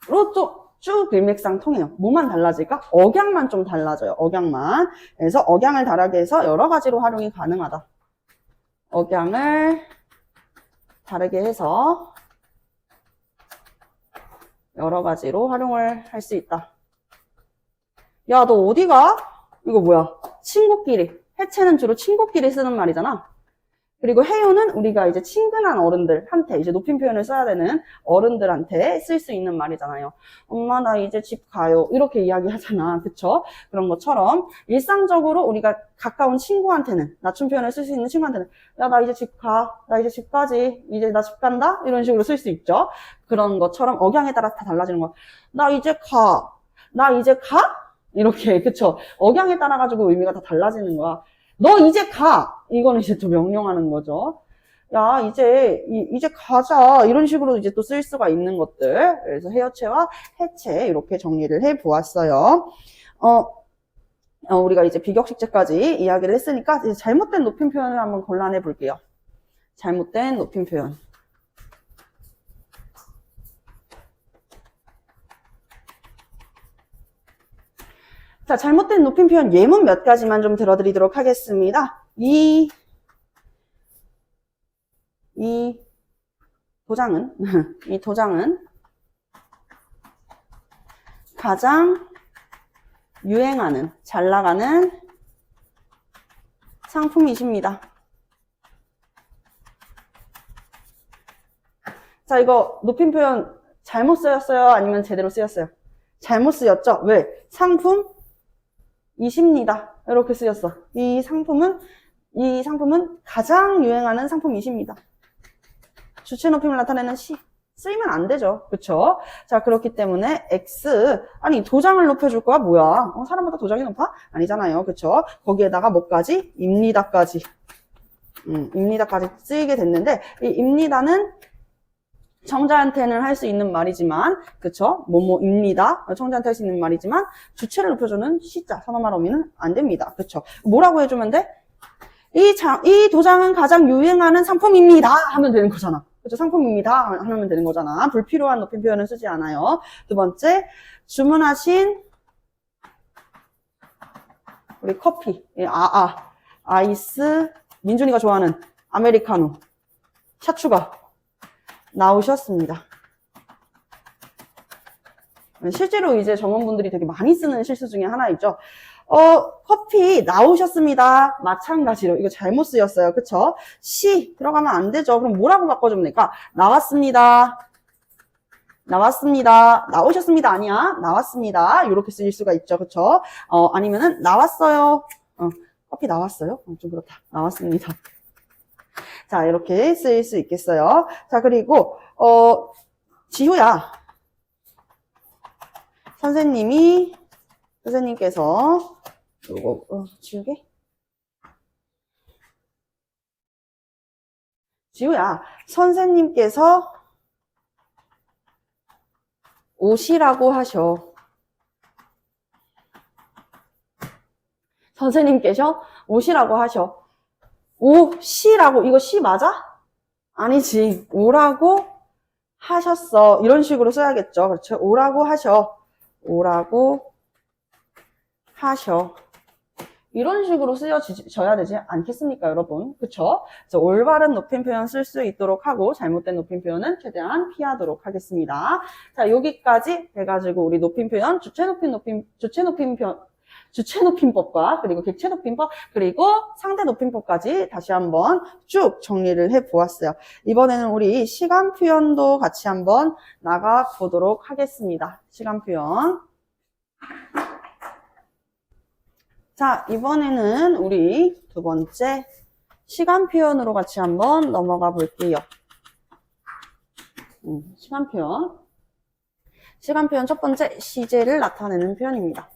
로 쭉 일맥상통해요. 뭐만 달라질까? 억양만 좀 달라져요. 억양만. 그래서 억양을 다르게 해서 여러 가지로 활용이 가능하다. 억양을 다르게 해서 여러 가지로 활용을 할 수 있다. 야, 너 어디 가? 이거 뭐야? 친구끼리. 해체는 주로 친구끼리 쓰는 말이잖아. 그리고 해요는 우리가 이제 친근한 어른들한테, 이제 높임 표현을 써야 되는 어른들한테 쓸 수 있는 말이잖아요. 엄마, 나 이제 집 가요. 이렇게 이야기하잖아. 그쵸? 그런 것처럼 일상적으로 우리가 가까운 친구한테는, 낮춤 표현을 쓸 수 있는 친구한테는, 야, 나 이제 집 가. 나 이제 집 가지. 이제 나 집 간다? 이런 식으로 쓸 수 있죠. 그런 것처럼 억양에 따라서 다 달라지는 거야. 나 이제 가. 나 이제 가? 이렇게, 그쵸? 억양에 따라가지고 의미가 다 달라지는 거야. 너 이제 가! 이거는 이제 또 명령하는 거죠. 야, 이제 가자. 이런 식으로 이제 또 쓸 수가 있는 것들. 그래서 해여체와 해체, 이렇게 정리를 해 보았어요. 우리가 이제 비격식제까지 이야기를 했으니까, 이제 잘못된 높임 표현을 한번 골라내 볼게요. 잘못된 높임 표현. 자, 잘못된 높임 표현 예문 몇 가지만 좀 들어드리도록 하겠습니다. 이 도장은, 이 도장은 가장 유행하는, 잘 나가는 상품이십니다. 자, 이거 높임 표현 잘못 쓰였어요? 아니면 제대로 쓰였어요? 잘못 쓰였죠? 왜? 상품이십니다. 이렇게 쓰였어. 이 상품은 가장 유행하는 상품이십니다. 주체 높임을 나타내는 시. 쓰이면 안 되죠. 그쵸? 자, 그렇기 때문에 X. 아니, 도장을 높여줄 거야? 뭐야? 사람보다 도장이 높아? 아니잖아요. 그쵸? 거기에다가 뭐까지? 입니다까지. 입니다까지 쓰이게 됐는데, 이 입니다는 청자한테는 할 수 있는 말이지만, 그쵸? 뭐뭐입니다. 청자한테 할 수 있는 말이지만, 주체를 높여주는 시자, 선어말 어미는 안 됩니다. 그쵸? 뭐라고 해주면 돼? 이 도장은 가장 유행하는 상품입니다. 하면 되는 거잖아. 그쵸? 상품입니다. 하면 되는 거잖아. 불필요한 높임 표현은 쓰지 않아요. 두 번째, 주문하신 우리 커피. 아이스, 민준이가 좋아하는 아메리카노. 샷 추가. 나오셨습니다. 실제로 이제 점원분들이 되게 많이 쓰는 실수 중에 하나 있죠. 커피 나오셨습니다. 마찬가지로 이거 잘못 쓰였어요. 그쵸? 시 들어가면 안 되죠. 그럼 뭐라고 바꿔주면 될까? 나왔습니다. 나왔습니다. 나오셨습니다. 아니야. 나왔습니다. 이렇게 쓰일 수가 있죠. 그쵸? 아니면은 나왔어요. 커피 나왔어요? 좀 그렇다. 나왔습니다. 자, 이렇게 쓰일 수 있겠어요. 자, 그리고 지효야. 선생님께서 요거 지우개? 지우야, 선생님께서 오시라고 하셔. 선생님께서 오시라고 하셔. 오시라고, 이거 시 맞아? 아니지. 오라고 하셨어. 이런 식으로 써야겠죠. 그렇죠? 오라고 하셔. 오라고 하셔. 이런 식으로 쓰여져야 되지 않겠습니까, 여러분? 그쵸? 그래서 올바른 높임 표현 쓸 수 있도록 하고, 잘못된 높임 표현은 최대한 피하도록 하겠습니다. 자, 여기까지 해가지고 우리 높임 표현, 주체 높임법과 그리고 객체 높임법, 그리고 상대 높임법까지 다시 한번 쭉 정리를 해 보았어요. 이번에는 우리 시간 표현도 같이 한번 나가 보도록 하겠습니다. 시간 표현. 자, 이번에는 우리 두 번째 시간 표현으로 같이 한번 넘어가 볼게요. 시간 표현. 시간 표현 첫 번째, 시제를 나타내는 표현입니다.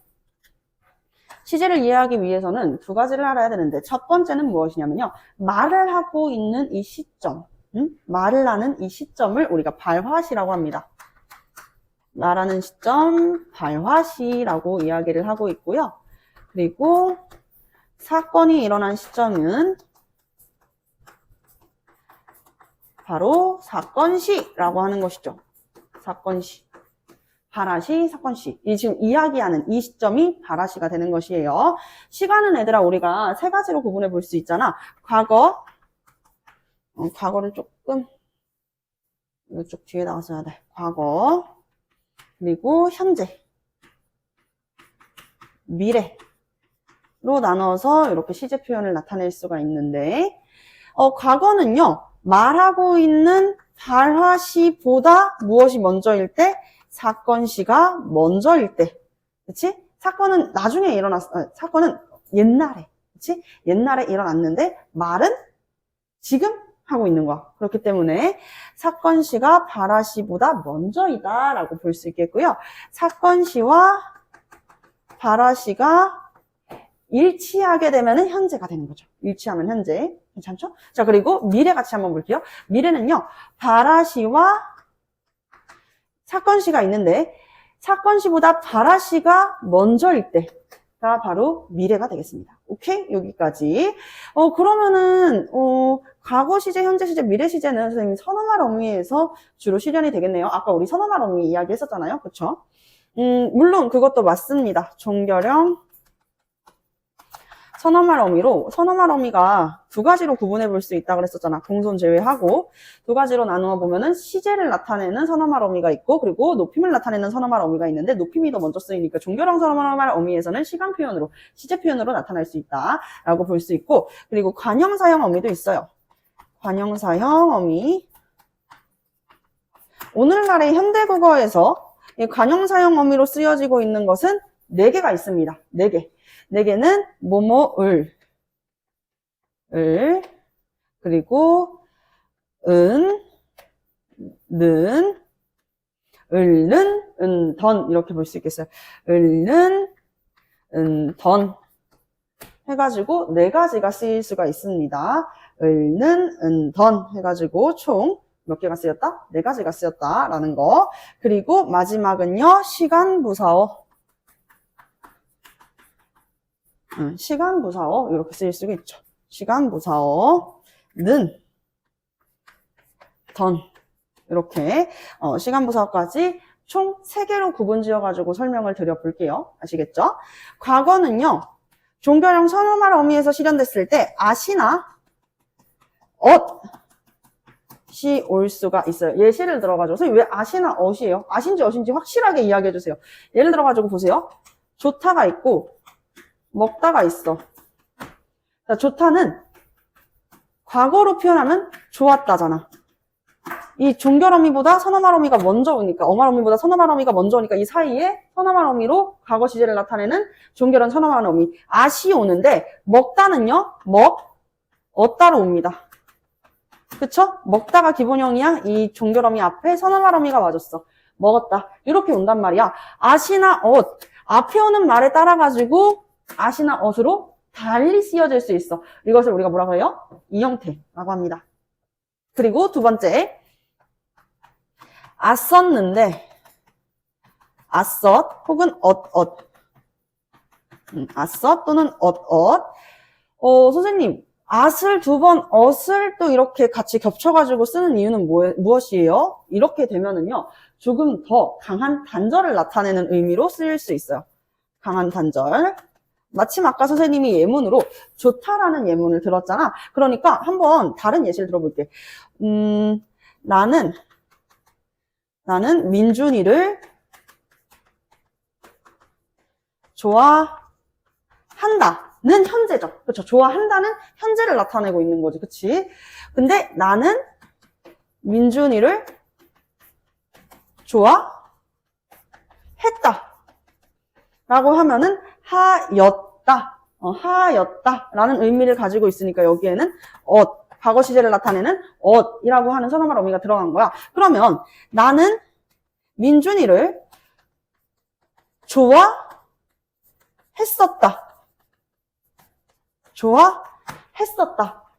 시제를 이해하기 위해서는 두 가지를 알아야 되는데, 첫 번째는 무엇이냐면요. 말을 하고 있는 이 시점, 말을 하는 이 시점을 우리가 발화시라고 합니다. 말하는 시점, 발화시라고 이야기를 하고 있고요. 그리고 사건이 일어난 시점은 바로 사건시라고 하는 것이죠. 사건시. 발화시, 사건시. 이 지금 이야기하는 이 시점이 발화시가 되는 것이에요. 시간은 얘들아 우리가 세 가지로 구분해 볼 수 있잖아. 과거, 과거를 조금 이쪽 뒤에다가 써야 돼. 과거, 그리고 현재, 미래로 나눠서 이렇게 시제 표현을 나타낼 수가 있는데, 과거는요, 말하고 있는 발화시보다 무엇이 먼저일 때? 사건시가 먼저일 때. 그치? 사건은 나중에 사건은 옛날에. 그치? 옛날에 일어났는데, 말은 지금 하고 있는 거야. 그렇기 때문에 사건시가 발화시보다 먼저이다 라고 볼 수 있겠고요. 사건시와 발화시가 일치하게 되면 현재가 되는 거죠. 일치하면 현재. 괜찮죠? 자, 그리고 미래 같이 한번 볼게요. 미래는요, 발화시와 사건시가 있는데, 사건시보다 발화시가 먼저일 때가 바로 미래가 되겠습니다. 오케이? 여기까지. 그러면은, 과거 시제, 현재 시제, 미래 시제는 선생님 선어말 어미에서 주로 실현이 되겠네요. 아까 우리 선어말 어미 이야기 했었잖아요. 그쵸? 물론 그것도 맞습니다. 종결형, 선어말 어미로, 선어말 어미가 두 가지로 구분해 볼 수 있다 그랬었잖아. 공손 제외하고. 두 가지로 나누어 보면은 시제를 나타내는 선어말 어미가 있고, 그리고 높임을 나타내는 선어말 어미가 있는데, 높임이 더 먼저 쓰이니까 종결형 선어말 어미에서는 시간 표현으로, 시제 표현으로 나타날 수 있다. 라고 볼 수 있고, 그리고 관형사형 어미도 있어요. 관형사형 어미. 오늘날의 현대국어에서 이 관형사형 어미로 쓰여지고 있는 것은 4개가 있습니다. 4개. 4개는 뭐뭐을, 그리고 은, 는, 을는, 던 이렇게 볼 수 있겠어요. 을는, 던 해가지고 4가지가 쓰일 수가 있습니다. 을는, 던 해가지고 총 몇 개가 쓰였다? 4가지가 쓰였다라는 거. 그리고 마지막은요, 시간부사어. 시간부사어 이렇게 쓰일 수가 있죠. 시간부사어는 던 이렇게 시간부사어까지 총 3개로 구분 지어가지고 설명을 드려볼게요. 아시겠죠? 과거는요. 종결형 선어말 어미에서 실현됐을 때 아시나 엇이 올 수가 있어요. 예시를 들어가지고 선생님 왜 아시나 엇이에요? 아신지 어신지 확실하게 이야기해주세요. 예를 들어가지고 보세요. 좋다가 있고 먹다가 있어. 자, 좋다는 과거로 표현하면 좋았다잖아. 이 종결어미보다 선어말어미가 먼저 오니까, 어말어미보다 선어말어미가 먼저 오니까 이 사이에 선어말어미로 과거 시제를 나타내는 종결한 선어말어미. 아시 오는데 먹다는요, 얻다로 옵니다. 그쵸? 먹다가 기본형이야. 이 종결어미 앞에 선어말어미가 와줬어. 먹었다. 이렇게 온단 말이야. 아시나 엇. 앞에 오는 말에 따라가지고 아시나 엇으로 달리 쓰여질 수 있어. 이것을 우리가 뭐라고 해요? 이 형태라고 합니다. 그리고 두 번째, 아썼는데, 아썼 혹은 엇. 아썼 또는 엇. 선생님, 앗을 2번, 엇을 또 이렇게 같이 겹쳐가지고 쓰는 이유는 무엇이에요? 이렇게 되면은요, 조금 더 강한 단절을 나타내는 의미로 쓰일 수 있어요. 강한 단절. 마침 아까 선생님이 예문으로 좋다라는 예문을 들었잖아. 그러니까 한번 다른 예시를 들어볼게. 나는 민준이를 좋아한다는 현재죠. 그렇죠. 좋아한다는 현재를 나타내고 있는 거지. 그치? 근데 나는 민준이를 좋아했다. 라고 하면은 하였다 라는 의미를 가지고 있으니까 여기에는 과거 시제를 나타내는 엇이라고 하는 선어말 어미가 들어간 거야. 그러면 나는 민준이를 좋아했었다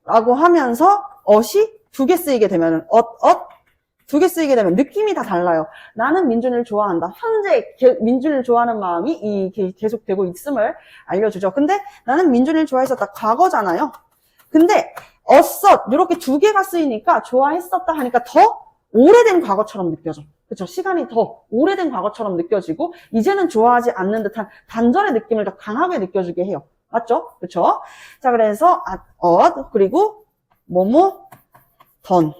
라고 하면서 엇이 2개 쓰이게 되면은 두 개 쓰이게 되면 느낌이 다 달라요. 나는 민준이를 좋아한다. 현재 민준이를 좋아하는 마음이 계속되고 있음을 알려주죠. 근데 나는 민준이를 좋아했었다. 과거잖아요. 근데 이렇게 두 개가 쓰이니까 좋아했었다 하니까 더 오래된 과거처럼 느껴져. 그쵸? 시간이 더 오래된 과거처럼 느껴지고, 이제는 좋아하지 않는 듯한 단절의 느낌을 더 강하게 느껴지게 해요. 맞죠? 그쵸? 자, 그래서, 그리고, 던.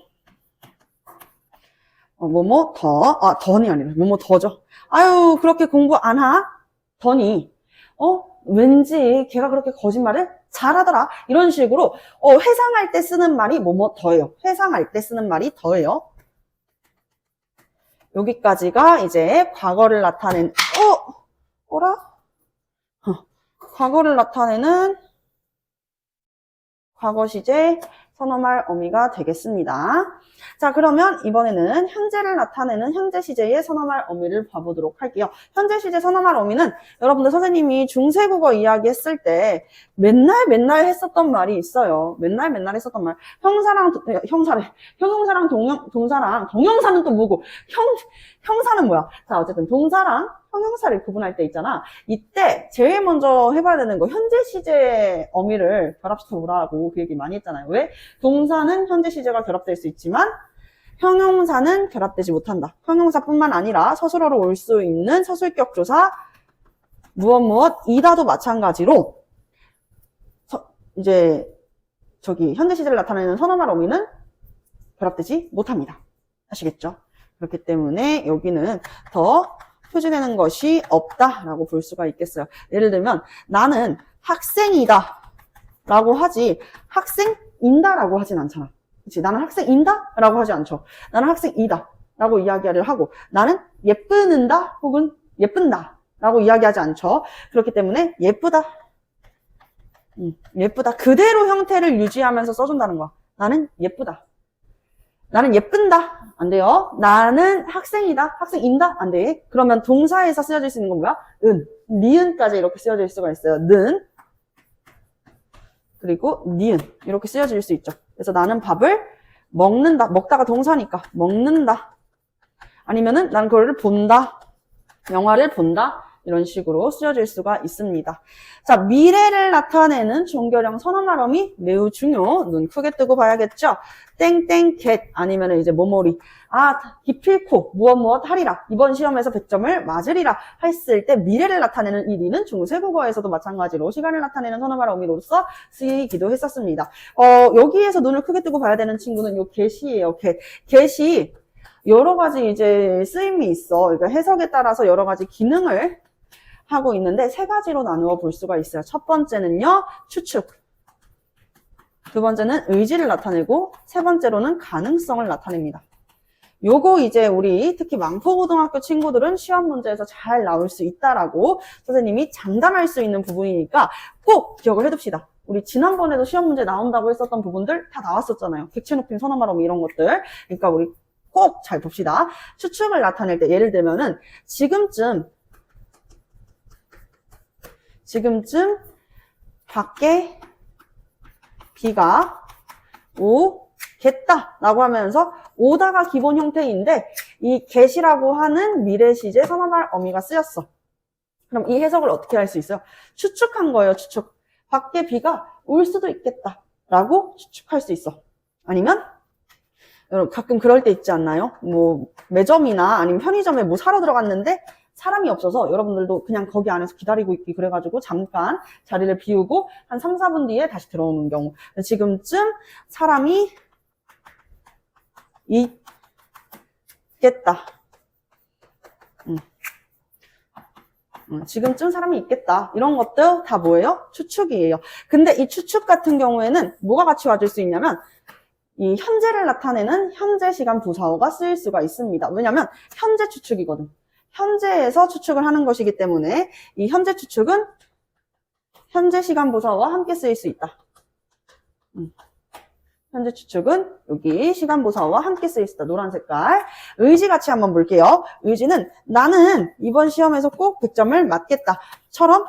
던이 아니라, 더죠. 아유, 그렇게 공부 안 하? 던이, 왠지 걔가 그렇게 거짓말을 잘하더라. 이런 식으로, 회상할 때 쓰는 말이 더예요. 회상할 때 쓰는 말이 더예요. 여기까지가 이제 과거를 나타낸, 과거를 나타내는 과거 시제 선어말 어미가 되겠습니다. 자, 그러면 이번에는 현재를 나타내는 현재 시제의 선어말 어미를 봐보도록 할게요. 현재 시제 선어말 어미는 여러분들 선생님이 중세국어 이야기했을 때 맨날 했었던 말이 있어요. 맨날 했었던 말. 형용사랑 동영사는 또 뭐고, 형사는 뭐야? 자, 어쨌든 동사랑 형용사를 구분할 때 있잖아. 이때 제일 먼저 해봐야 되는 거, 현재 시제 어미를 결합시켜 보라고 그 얘기 많이 했잖아요. 왜? 동사는 현재 시제가 결합될 수 있지만 형용사는 결합되지 못한다. 형용사뿐만 아니라 서술어로 올 수 있는 서술격 조사 이다도 마찬가지로 이제 현재 시제를 나타내는 선어말 어미는 결합되지 못합니다. 아시겠죠? 그렇기 때문에 여기는 더 표준되는 것이 없다라고 볼 수가 있겠어요. 예를 들면 나는 학생이다 라고 하지 학생인다 라고 하진 않잖아. 그치? 나는 학생인다 라고 하지 않죠. 나는 학생이다 라고 이야기를 하고, 나는 예쁘는다 혹은 예쁜다 라고 이야기하지 않죠. 그렇기 때문에 예쁘다 그대로 형태를 유지하면서 써준다는 거야. 나는 예쁘다, 나는 예쁜다 안 돼요. 나는 학생이다, 학생인다 안 돼. 그러면 동사에서 쓰여질 수 있는 건 뭐야? 니은까지 이렇게 쓰여질 수가 있어요. 는, 그리고 니은 이렇게 쓰여질 수 있죠. 그래서 나는 밥을 먹는다, 먹다가 동사니까 먹는다. 아니면은 나는 그거를 본다, 영화를 본다, 이런 식으로 쓰여질 수가 있습니다. 자, 미래를 나타내는 종결형 선어말 어미 매우 중요. 눈 크게 뜨고 봐야겠죠. 땡땡 겟 아니면 이제 뭐뭐리, 기필코 무엇 하리라, 이번 시험에서 100점을 맞으리라 했을 때 미래를 나타내는 이 리는 중세국어에서도 마찬가지로 시간을 나타내는 선어말 어미로서 쓰이기도 했었습니다. 여기에서 눈을 크게 뜨고 봐야 되는 친구는 요 get이에요. get이 여러 가지 이제 쓰임이 있어. 그러니까 해석에 따라서 여러 가지 기능을 하고 있는데 세 가지로 나누어 볼 수가 있어요. 첫 번째는요, 추측. 두 번째는 의지를 나타내고, 세 번째로는 가능성을 나타냅니다. 요거 이제 우리 특히 망포고등학교 친구들은 시험 문제에서 잘 나올 수 있다라고 선생님이 장담할 수 있는 부분이니까 꼭 기억을 해둡시다. 우리 지난번에도 시험 문제 나온다고 했었던 부분들 다 나왔었잖아요. 객체 높임, 선어말 어미 이런 것들. 그러니까 우리 꼭 잘 봅시다. 추측을 나타낼 때 예를 들면은 지금쯤 밖에 비가 오겠다 라고 하면서 오다가 기본 형태인데 이 get이라고 하는 미래 시제 선어말 어미가 쓰였어. 그럼 이 해석을 어떻게 할 수 있어요? 추측한 거예요. 추측. 밖에 비가 올 수도 있겠다 라고 추측할 수 있어. 아니면 여러분 가끔 그럴 때 있지 않나요? 뭐 매점이나 아니면 편의점에 뭐 사러 들어갔는데 사람이 없어서 여러분들도 그냥 거기 안에서 기다리고 있기 그래가지고 잠깐 자리를 비우고 한 3, 4분 뒤에 다시 들어오는 경우. 지금쯤 사람이 있겠다. 지금쯤 사람이 있겠다. 이런 것도 다 뭐예요? 추측이에요. 근데 이 추측 같은 경우에는 뭐가 같이 와줄 수 있냐면 이 현재를 나타내는 현재 시간 부사어가 쓰일 수가 있습니다. 왜냐면 현재 추측이거든. 현재에서 추측을 하는 것이기 때문에 이 현재 추측은 현재 시간 부사어와 함께 쓰일 수 있다. 현재 추측은 여기 시간 부사어와 함께 쓰일 수 있다. 노란 색깔. 의지 같이 한번 볼게요. 의지는 나는 이번 시험에서 꼭 100점을 맞겠다. 처럼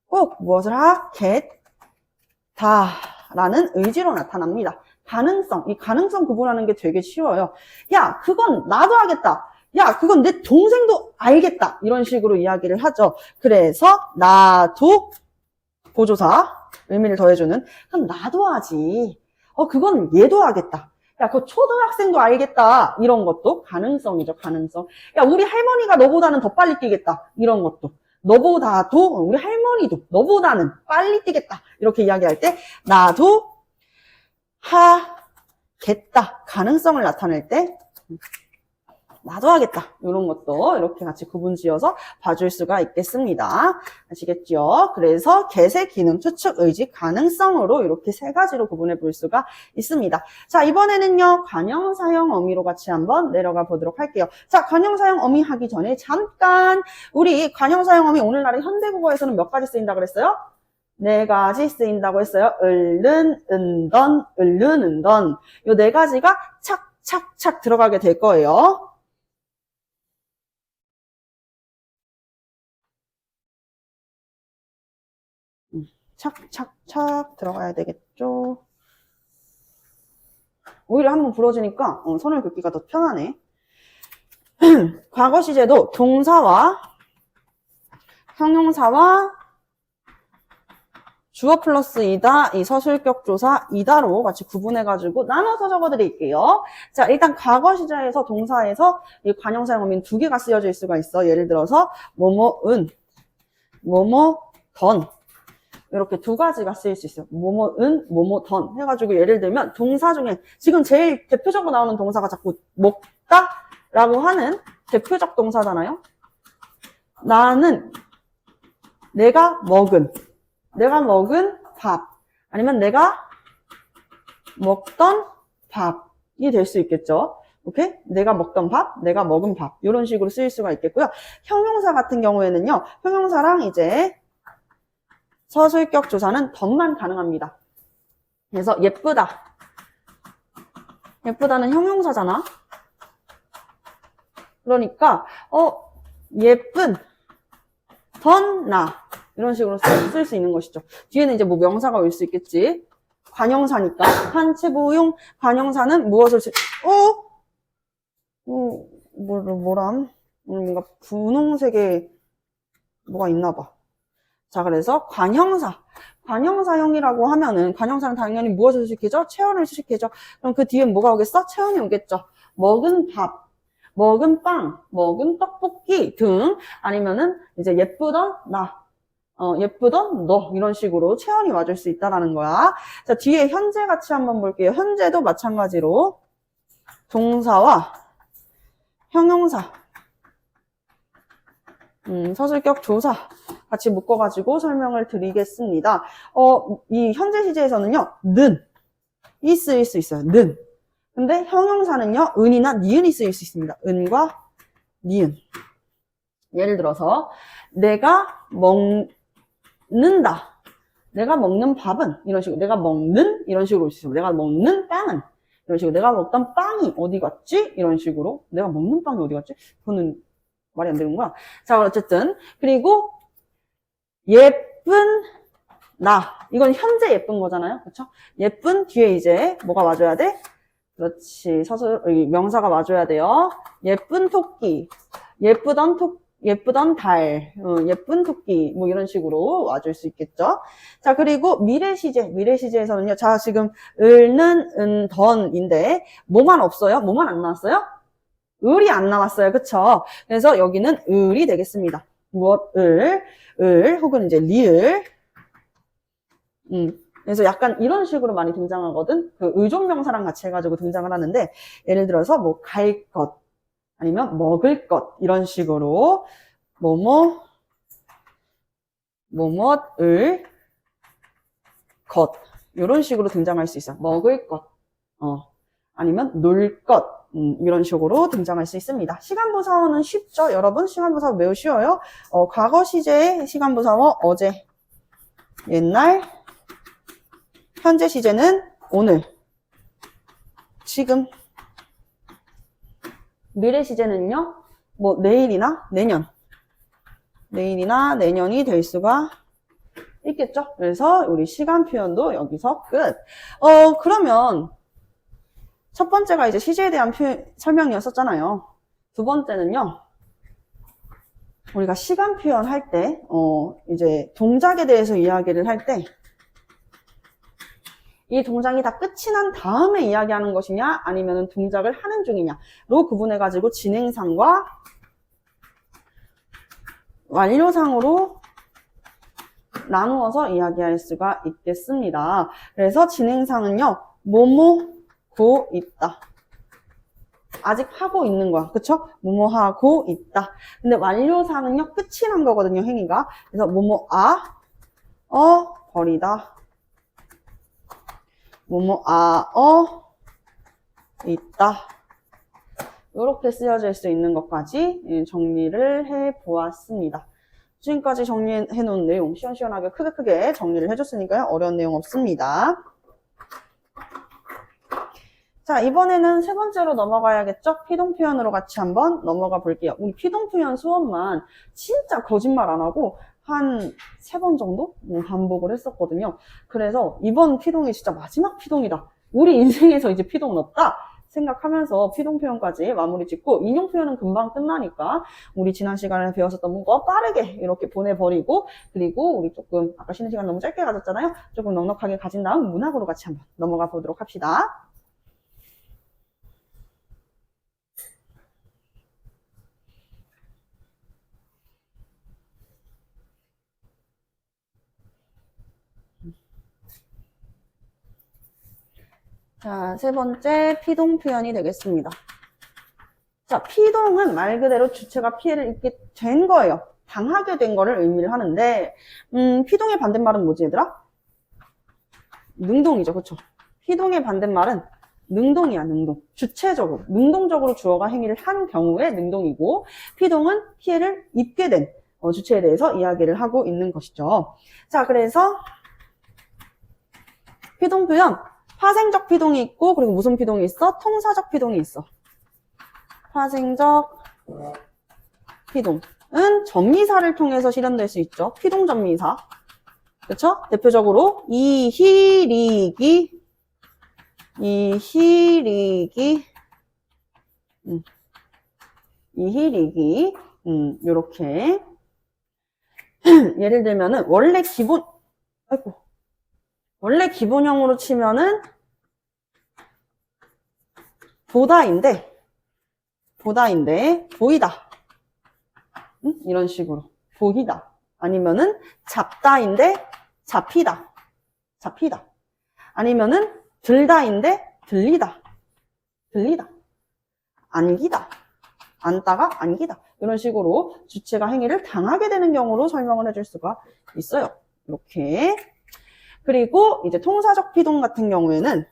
꼭 무엇을 get 다 라는 의지로 나타납니다. 가능성, 이 가능성 구분하는 게 되게 쉬워요. 야, 그건 나도 하겠다. 야, 그건 내 동생도 알겠다. 이런 식으로 이야기를 하죠. 그래서 나도 보조사, 의미를 더해주는, 그럼 나도 하지. 그건 얘도 하겠다. 야, 그 초등학생도 알겠다. 이런 것도 가능성이죠, 가능성. 야, 우리 할머니가 너보다는 더 빨리 뛰겠다. 이런 것도. 너보다도, 우리 할머니도 너보다는 빨리 뛰겠다. 이렇게 이야기할 때, 나도 하겠다. 가능성을 나타낼 때, 나도 하겠다. 이런 것도 이렇게 같이 구분 지어서 봐줄 수가 있겠습니다. 아시겠죠? 그래서 개세, 기능, 추측, 의지, 가능성으로 이렇게 세 가지로 구분해 볼 수가 있습니다. 자, 이번에는요, 관형사형 어미로 같이 한번 내려가 보도록 할게요. 자, 관형사형 어미 하기 전에 잠깐, 우리 관형사형 어미 오늘날의 현대국어에서는 몇 가지 쓰인다 그랬어요? 네 가지 쓰인다고 했어요. 을른, 은던, 을른, 은던. 요 네 가지가 착착착 들어가게 될 거예요. 착착착 들어가야 되겠죠. 오히려 한번 불어주니까 선을 긋기가 더 편하네. 과거 시제도 동사와 형용사와 주어 플러스 이다, 이 서술격 조사 이다로 같이 구분해가지고 나눠서 적어드릴게요. 자, 일단 과거 시제에서 동사에서 이 관형사형 어미는 두 개가 쓰여질 수가 있어. 예를 들어서 뭐뭐은, 뭐뭐던. 이렇게 두 가지가 쓰일 수 있어요. 뭐뭐은, 뭐뭐던 해가지고 예를 들면 동사 중에 지금 제일 대표적으로 나오는 동사가 자꾸 먹다 라고 하는 대표적 동사잖아요. 나는 내가 먹은 밥 아니면 내가 먹던 밥이 될 수 있겠죠. 오케이? 내가 먹던 밥, 내가 먹은 밥 이런 식으로 쓰일 수가 있겠고요. 형용사 같은 경우에는요. 형용사랑 이제 서술격 조사는 덧만 가능합니다. 그래서 예쁘다. 예쁘다는 형용사잖아. 그러니까 예쁜 던나 이런 식으로 쓸 수 있는 것이죠. 뒤에는 이제 뭐 명사가 올 수 있겠지. 관형사니까 한치부용 관형사는 무엇을 뭐람? 뭔가 분홍색에 뭐가 있나 봐. 자, 그래서 관형사형이라고 하면은 관형사는 당연히 무엇을 수식해죠? 체언을 수식해죠. 그럼 그 뒤에 뭐가 오겠어? 체언이 오겠죠. 먹은 밥, 먹은 빵, 먹은 떡볶이 등 아니면은 이제 예쁘던 나, 예쁘던 너 이런 식으로 체언이 와줄 수 있다라는 거야. 자, 뒤에 현재 같이 한번 볼게요. 현재도 마찬가지로 동사와 형용사, 서술격 조사 같이 묶어가지고 설명을 드리겠습니다. 이 현재 시제에서는요, 는,이 쓰일 수 있어요. 는. 근데 형용사는요, 은이나 니은이 쓰일 수 있습니다. 은과 니은. 예를 들어서, 내가 먹는다. 내가 먹는 밥은, 이런 식으로. 내가 먹는, 이런 식으로 올 수 있어요. 내가 먹는 빵은, 이런 식으로. 내가 먹던 빵이 어디 갔지? 이런 식으로. 내가 먹는 빵이 어디 갔지? 그거는 말이 안 되는구나. 자, 어쨌든. 그리고, 예쁜 나. 이건 현재 예쁜 거잖아요. 그쵸? 예쁜 뒤에 이제 뭐가 와줘야 돼? 그렇지. 명사가 와줘야 돼요. 예쁜 토끼. 예쁘던 달. 예쁜 토끼. 뭐 이런 식으로 와줄 수 있겠죠. 자, 그리고 미래 시제에서는요. 자, 지금 을는, 던인데 뭐만 없어요? 뭐만 안 나왔어요? 을이 안 나왔어요. 그쵸? 그래서 여기는 을이 되겠습니다. 무엇? 을, 혹은 이제 리을. 그래서 약간 이런 식으로 많이 등장하거든. 그 의존명사랑 같이 해가지고 등장을 하는데, 예를 들어서 뭐 갈 것, 아니면 먹을 것, 이런 식으로 뭐뭐을 것, 이런 식으로 등장할 수 있어. 먹을 것, 아니면 놀 것, 이런 식으로 등장할 수 있습니다. 시간부사어는 쉽죠? 여러분, 시간부사어 매우 쉬워요. 과거 시제의 시간부사어 어제, 옛날, 현재 시제는 오늘, 지금, 미래 시제는요, 뭐 내일이나 내년이 될 수가 있겠죠? 그래서 우리 시간 표현도 여기서 끝. 그러면 첫 번째가 이제 시제에 대한 설명이었었잖아요. 두 번째는요. 우리가 시간 표현할 때, 이제 동작에 대해서 이야기를 할 때, 이 동작이 다 끝이 난 다음에 이야기하는 것이냐, 아니면 동작을 하는 중이냐로 구분해가지고 진행상과 완료상으로 나누어서 이야기할 수가 있겠습니다. 그래서 진행상은요, 뭐뭐고 있다. 아직 하고 있는 거야. 그쵸? 뭐뭐 하고 있다. 근데 완료상은요, 끝이 난 거거든요, 행위가. 그래서 뭐뭐 버리다. 뭐뭐 있다. 이렇게 쓰여질 수 있는 것까지 정리를 해 보았습니다. 지금까지 정리해 놓은 내용 시원시원하게 크게 정리를 해줬으니까요. 어려운 내용 없습니다. 자, 이번에는 세 번째로 넘어가야겠죠? 피동 표현으로 같이 한번 넘어가 볼게요. 우리 피동 표현 수업만 진짜 거짓말 안 하고 한 3번 정도 반복을 했었거든요. 그래서 이번 피동이 진짜 마지막 피동이다. 우리 인생에서 이제 피동은 없다 생각하면서 피동 표현까지 마무리 짓고, 인용 표현은 금방 끝나니까 우리 지난 시간에 배웠었던 문법 빠르게 이렇게 보내버리고, 그리고 우리 조금 아까 쉬는 시간 너무 짧게 가졌잖아요. 조금 넉넉하게 가진 다음 문학으로 같이 한번 넘어가 보도록 합시다. 자, 세 번째 피동 표현이 되겠습니다. 자, 피동은 말 그대로 주체가 피해를 입게 된 거예요. 당하게 된 거를 의미를 하는데, 피동의 반대말은 뭐지, 얘들아? 능동이죠, 그쵸? 피동의 반대말은 능동이야, 능동. 주체적으로, 능동적으로 주어가 행위를 한 경우에 능동이고, 피동은 피해를 입게 된 주체에 대해서 이야기를 하고 있는 것이죠. 자, 그래서 피동 표현, 파생적 피동이 있고, 그리고 무슨 피동이 있어? 통사적 피동이 있어. 파생적 피동은 전미사를 통해서 실현될 수 있죠. 피동 전미사. 그렇죠? 대표적으로 이희리기 요렇게 예를 들면은 원래 기본형으로 치면은 보다인데 보이다. 이런 식으로 보이다. 아니면은 잡다인데 잡히다. 아니면은 들다인데 들리다. 안기다. 안다가 안기다. 이런 식으로 주체가 행위를 당하게 되는 경우로 설명을 해줄 수가 있어요. 이렇게. 그리고 이제 통사적 피동 같은 경우에는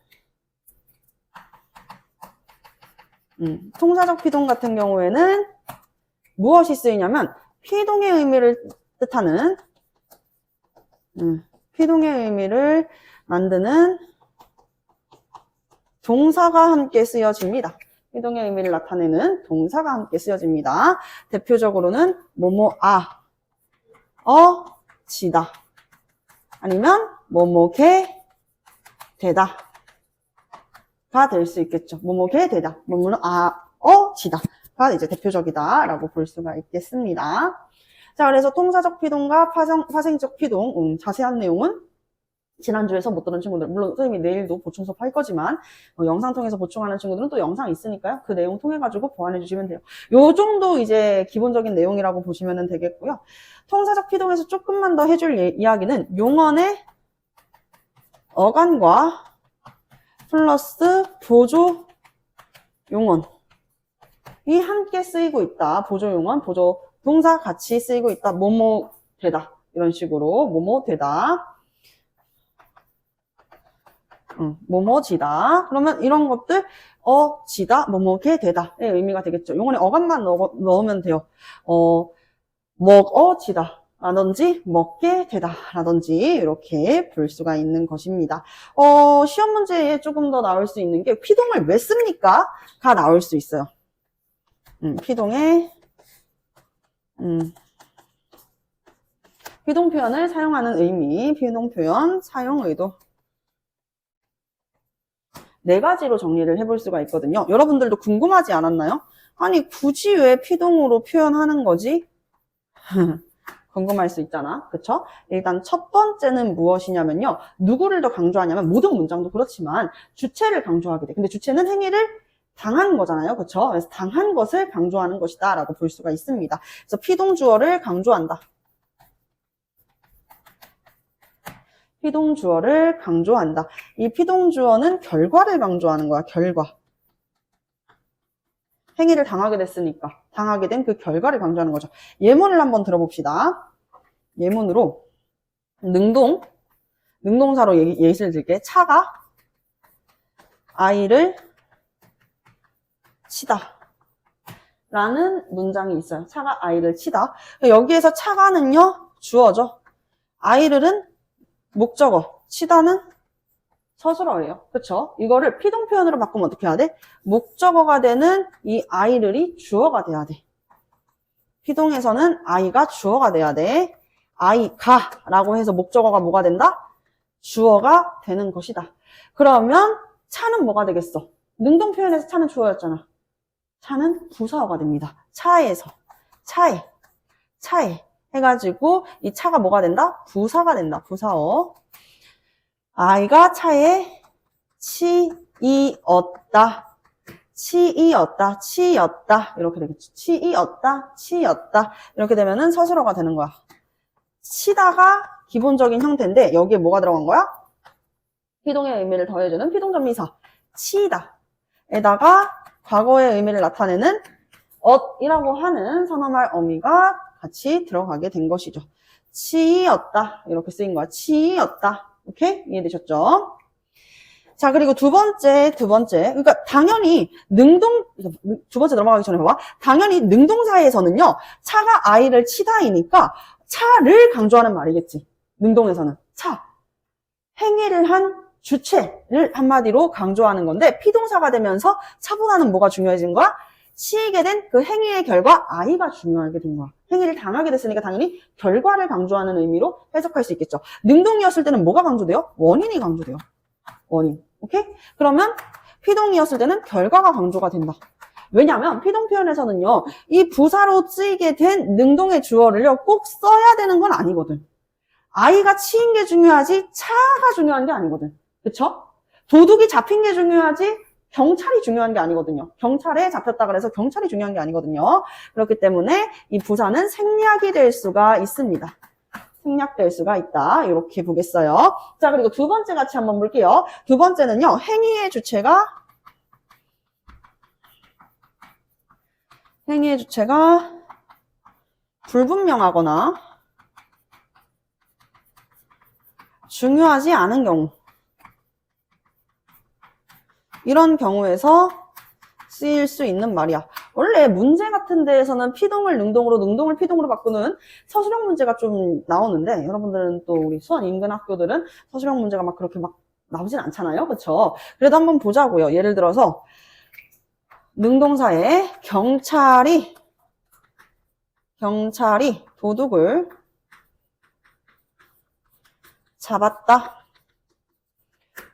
무엇이 쓰이냐면 피동의 의미를 뜻하는 피동의 의미를 만드는 동사가 함께 쓰여집니다. 피동의 의미를 나타내는 동사가 함께 쓰여집니다. 대표적으로는 지다. 아니면 뭐뭐게 되다. 가 될 수 있겠죠. 뭐뭐게 되다. 뭐뭐는 지다가 이제 대표적이다라고 볼 수가 있겠습니다. 자, 그래서 통사적 피동과 파생적 피동, 자세한 내용은 지난주에서 못 들은 친구들, 물론 선생님이 내일도 보충 수업 할 거지만 영상 통해서 보충하는 친구들은 또 영상 있으니까요. 그 내용 통해 가지고 보완해 주시면 돼요. 요 정도 이제 기본적인 내용이라고 보시면 되겠고요. 통사적 피동에서 조금만 더 해줄 이야기는 용언의 어간과 플러스 보조 용언이 함께 쓰이고 있다. 보조 용언, 보조 동사 같이 쓰이고 있다. 뭐뭐 되다. 이런 식으로 뭐뭐 되다. 뭐뭐지다. 그러면 이런 것들 지다, 뭐뭐게 되다의 의미가 되겠죠. 용언에 어간만 넣으면 돼요. 먹어지다 라든지 먹게 되다 라든지 이렇게 볼 수가 있는 것입니다. 시험 문제에 조금 더 나올 수 있는 게 피동을 왜 씁니까? 가 나올 수 있어요. 피동 표현을 사용하는 의미, 피동 표현 사용 의도. 네 가지로 정리를 해볼 수가 있거든요. 여러분들도 궁금하지 않았나요? 아니, 굳이 왜 피동으로 표현하는 거지? 궁금할 수 있잖아. 그쵸? 일단 첫 번째는 무엇이냐면요. 누구를 더 강조하냐면 모든 문장도 그렇지만 주체를 강조하게 돼. 근데 주체는 행위를 당한 거잖아요. 그쵸? 그래서 당한 것을 강조하는 것이다 라고 볼 수가 있습니다. 그래서 피동주어를 강조한다. 피동주어를 강조한다. 이 피동주어는 결과를 강조하는 거야. 결과. 행위를 당하게 됐으니까 당하게 된 그 결과를 강조하는 거죠. 예문을 한번 들어봅시다. 예문으로 능동사로 예시를 들게. 차가 아이를 치다 라는 문장이 있어요. 차가 아이를 치다. 여기에서 차가는요 주어죠. 아이를은 목적어, 치다는 서술어예요. 그쵸? 이거를 피동 표현으로 바꾸면 어떻게 해야 돼? 목적어가 되는 이 아이를이 주어가 돼야 돼. 피동에서는 아이가 주어가 돼야 돼. 아이가 라고 해서 목적어가 뭐가 된다? 주어가 되는 것이다. 그러면 차는 뭐가 되겠어? 능동 표현에서 차는 주어였잖아. 차는 부사어가 됩니다. 차에서, 차에 해가지고 이 차가 뭐가 된다? 부사가 된다. 부사어. 아이가 차에 치이었다. 이렇게 되겠죠. 치였다. 이렇게 되면은 서술어가 되는 거야. 치다가 기본적인 형태인데 여기에 뭐가 들어간 거야? 피동의 의미를 더해주는 피동전미사. 치이다. 에다가 과거의 의미를 나타내는 엇이라고 하는 선어말 어미가 같이 들어가게 된 것이죠. 치이었다. 이렇게 쓰인 거야. 치이었다. 오케이? 이해되셨죠? 자, 그리고 두 번째. 그러니까 당연히 두 번째 넘어가기 전에 봐봐. 당연히 능동사에서는요, 차가 아이를 치다이니까 차를 강조하는 말이겠지. 능동에서는. 차. 행위를 한 주체를 한마디로 강조하는 건데, 피동사가 되면서 차보다는 뭐가 중요해진 거야? 치이게 된 그 행위의 결과 아이가 중요하게 된 거야. 행위를 당하게 됐으니까 당연히 결과를 강조하는 의미로 해석할 수 있겠죠. 능동이었을 때는 뭐가 강조돼요? 원인이 강조돼요. 원인. 오케이? 그러면 피동이었을 때는 결과가 강조가 된다. 왜냐하면 피동 표현에서는요, 이 부사로 쓰이게 된 능동의 주어를요, 꼭 써야 되는 건 아니거든. 아이가 치인 게 중요하지 차가 중요한 게 아니거든. 그쵸? 도둑이 잡힌 게 중요하지 경찰이 중요한 게 아니거든요. 경찰에 잡혔다 그래서 경찰이 중요한 게 아니거든요. 그렇기 때문에 이 부사는 생략이 될 수가 있습니다. 생략될 수가 있다. 이렇게 보겠어요. 자, 그리고 두 번째 같이 한번 볼게요. 두 번째는요, 행위의 주체가 불분명하거나 중요하지 않은 경우. 이런 경우에서 쓰일 수 있는 말이야. 원래 문제 같은 데에서는 피동을 능동으로, 능동을 피동으로 바꾸는 서술형 문제가 좀 나오는데, 여러분들은 또 우리 수원 인근 학교들은 서술형 문제가 막 그렇게 막 나오진 않잖아요. 그쵸? 그래도 한번 보자고요. 예를 들어서 능동사에 경찰이 도둑을 잡았다.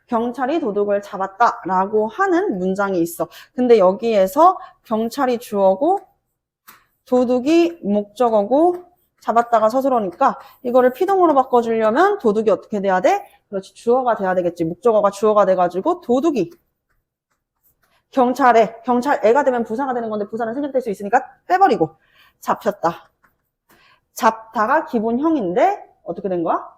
경찰이 도둑을 잡았다라고 하는 문장이 있어. 근데 여기에서 경찰이 주어고 도둑이 목적어고 잡았다가 서술어니까 이거를 피동으로 바꿔주려면 도둑이 어떻게 돼야 돼? 그렇지, 주어가 돼야 되겠지. 목적어가 주어가 돼가지고 도둑이 경찰애가 되면 부사가 되는 건데 부사는 생략될 수 있으니까 빼버리고 잡혔다. 잡다가 기본형인데 어떻게 된 거야?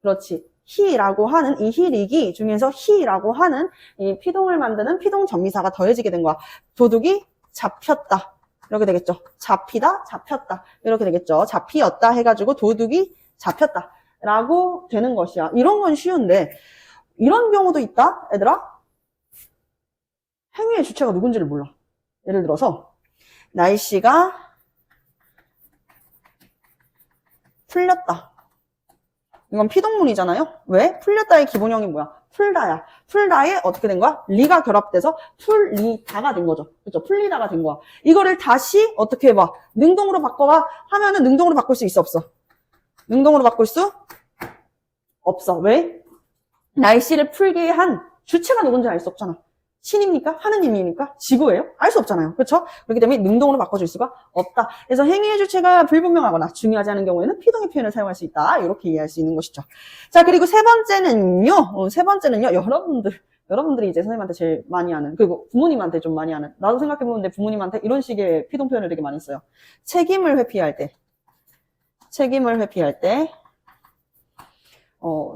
그렇지. he라고 하는 이 he릭이 중에서 he라고 하는 이 피동을 만드는 피동 전미사가 더해지게 된 거야. 도둑이 잡혔다. 이렇게 되겠죠. 잡히다, 잡혔다. 이렇게 되겠죠. 잡히었다 해가지고 도둑이 잡혔다. 라고 되는 것이야. 이런 건 쉬운데 이런 경우도 있다, 얘들아. 행위의 주체가 누군지를 몰라. 예를 들어서 날씨가 풀렸다. 이건 피동문이잖아요. 왜? 풀렸다의 기본형이 뭐야? 풀다야. 풀다에 어떻게 된 거야? 리가 결합돼서 풀리다가 된 거죠. 그렇죠? 풀리다가 된 거야. 이거를 다시 어떻게 해봐? 능동으로 바꿔봐 하면은 능동으로 바꿀 수 있어, 없어? 능동으로 바꿀 수 없어. 왜? 날씨를 풀게 한 주체가 누군지 알 수 없잖아. 신입니까? 하느님입니까? 지구예요? 알 수 없잖아요. 그렇죠? 그렇기 때문에 능동으로 바꿔줄 수가 없다. 그래서 행위의 주체가 불분명하거나 중요하지 않은 경우에는 피동의 표현을 사용할 수 있다. 이렇게 이해할 수 있는 것이죠. 자, 그리고 세 번째는요. 여러분들이 이제 선생님한테 제일 많이 하는, 그리고 부모님한테 좀 많이 하는, 나도 생각해보는데 부모님한테 이런 식의 피동 표현을 되게 많이 써요. 책임을 회피할 때.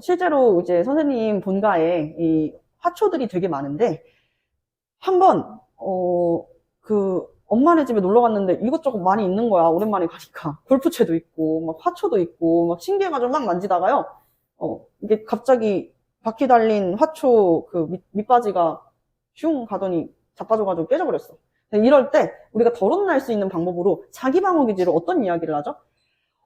실제로 이제 선생님 본가에 이 화초들이 되게 많은데, 한번, 엄마네 집에 놀러 갔는데 이것저것 많이 있는 거야. 오랜만에 가니까. 골프채도 있고, 막 화초도 있고, 막 신기해가지고 막 만지다가요. 이게 갑자기 바퀴 달린 화초 밑바지가 슝 가더니 자빠져가지고 깨져버렸어. 이럴 때 우리가 덜 날 수 있는 방법으로 자기 방어 기제로 어떤 이야기를 하죠?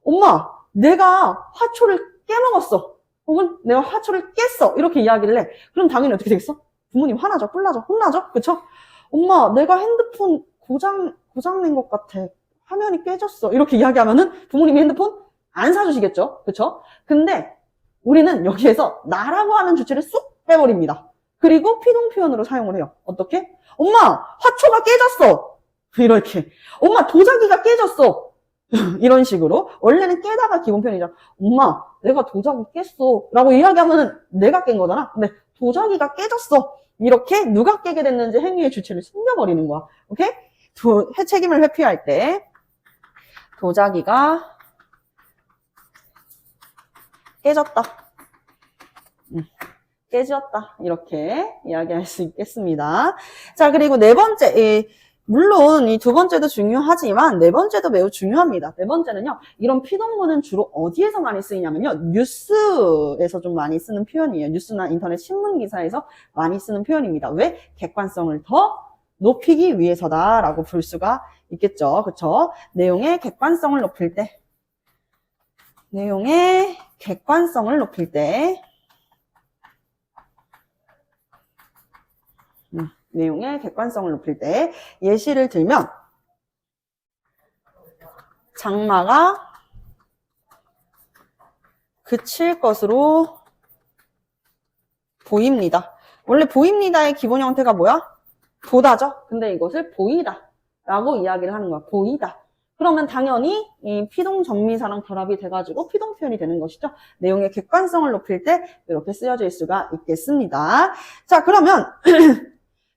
엄마, 내가 화초를 깨먹었어. 혹은 내가 화초를 깼어. 이렇게 이야기를 해. 그럼 당연히 어떻게 되겠어? 부모님 화나죠? 뿔나죠? 혼나죠? 그쵸? 엄마, 내가 핸드폰 고장낸 것 같아. 화면이 깨졌어. 이렇게 이야기하면은 부모님이 핸드폰 안 사주시겠죠? 그쵸? 근데 우리는 여기에서 나라고 하는 주체를 쏙 빼버립니다. 그리고 피동 표현으로 사용을 해요. 어떻게? 엄마, 화초가 깨졌어. 이렇게. 엄마, 도자기가 깨졌어. 이런 식으로. 원래는 깨다가 기본 표현이잖아. 엄마, 내가 도자기 깼어. 라고 이야기하면은 내가 깬 거잖아. 근데 도자기가 깨졌어. 이렇게 누가 깨게 됐는지 행위의 주체를 숨겨버리는 거야. 오케이? 책임을 회피할 때 도자기가 깨졌다. 깨졌다. 이렇게 이야기할 수 있겠습니다. 자, 그리고 네 번째, 물론 이 두 번째도 중요하지만 네 번째도 매우 중요합니다. 네 번째는요, 이런 피동문은 주로 어디에서 많이 쓰이냐면요, 뉴스에서 좀 많이 쓰는 표현이에요. 뉴스나 인터넷 신문 기사에서 많이 쓰는 표현입니다. 왜? 객관성을 더 높이기 위해서다라고 볼 수가 있겠죠. 그쵸? 내용의 객관성을 높일 때, 내용의 객관성을 높일 때, 내용의 객관성을 높일 때 예시를 들면 장마가 그칠 것으로 보입니다. 원래 보입니다의 기본 형태가 뭐야? 보다죠. 근데 이것을 보이다 라고 이야기를 하는 거야. 보이다. 그러면 당연히 이 피동 전미사랑 결합이 돼가지고 피동 표현이 되는 것이죠. 내용의 객관성을 높일 때 이렇게 쓰여질 수가 있겠습니다. 자, 그러면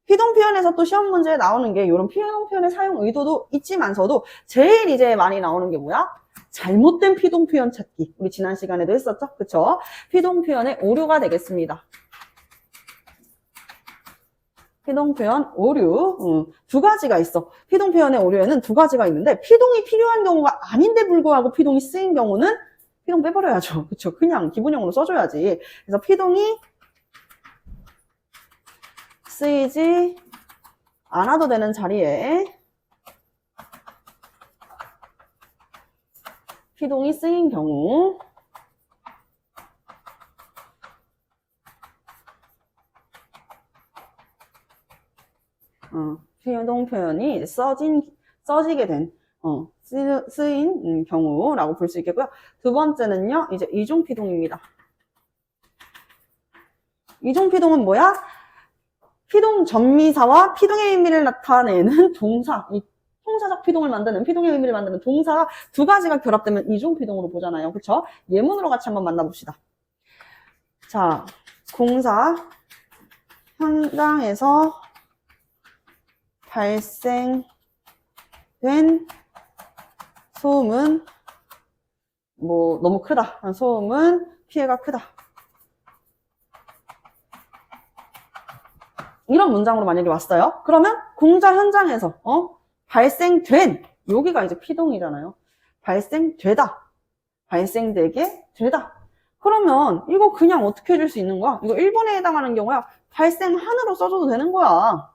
피동 표현에서 또 시험 문제에 나오는 게 이런 피동 표현의 사용 의도도 있지만서도 제일 이제 많이 나오는 게 뭐야? 잘못된 피동 표현 찾기. 우리 지난 시간에도 했었죠? 그쵸? 피동 표현의 오류가 되겠습니다. 피동 표현 오류. 두 가지가 있어. 피동 표현의 오류에는 두 가지가 있는데 피동이 필요한 경우가 아닌데 불구하고 피동이 쓰인 경우는 피동 빼버려야죠. 그쵸? 그냥 기본형으로 써줘야지. 그래서 피동이 쓰이지 않아도 되는 자리에 피동이 쓰인 경우 피동 표현이 써지게 된 쓰인 경우라고 볼 수 있겠고요. 두 번째는요, 이제 이중 피동입니다. 이중 피동은 뭐야? 피동 전미사와 피동의 의미를 나타내는 동사, 이 통사적 피동을 만드는, 피동의 의미를 만드는 동사가 두 가지가 결합되면 이중 피동으로 보잖아요. 그쵸? 예문으로 같이 한번 만나봅시다. 자, 공사 현장에서 발생된 소음은 너무 크다. 소음은 피해가 크다. 이런 문장으로 만약에 왔어요. 그러면 공사 현장에서 발생된, 여기가 이제 피동이잖아요. 발생되다. 발생되게 되다. 그러면 이거 그냥 어떻게 해줄 수 있는 거야? 이거 1번에 해당하는 경우야. 발생한으로 써줘도 되는 거야.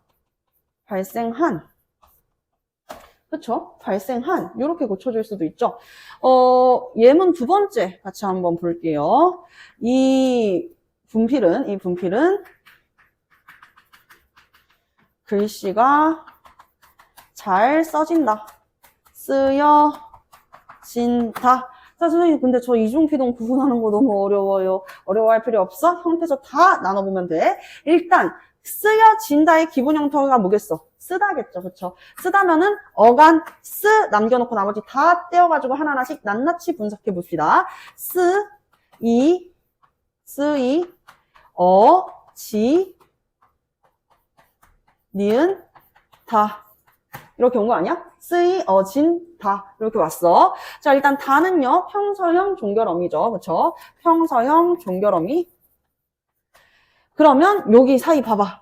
발생한. 그쵸? 발생한. 이렇게 고쳐줄 수도 있죠. 예문 두 번째 같이 한번 볼게요. 이 분필은 글씨가 잘 써진다. 쓰여진다. 자, 선생님, 근데 저 이중피동 구분하는 거 너무 어려워요. 어려워할 필요 없어? 형태적 다 나눠보면 돼. 일단, 쓰여진다의 기본 형태가 뭐겠어? 쓰다겠죠, 그쵸? 쓰다면은 어간, 쓰 남겨놓고 나머지 다 떼어가지고 하나하나씩 낱낱이 분석해 봅시다. 쓰이, 지, 니은, 다. 이렇게 온 거 아니야? 쓰이, 진, 다. 이렇게 왔어. 자, 일단 다는요, 평서형 종결어미죠. 그쵸? 평서형 종결어미. 그러면 여기 사이 봐봐.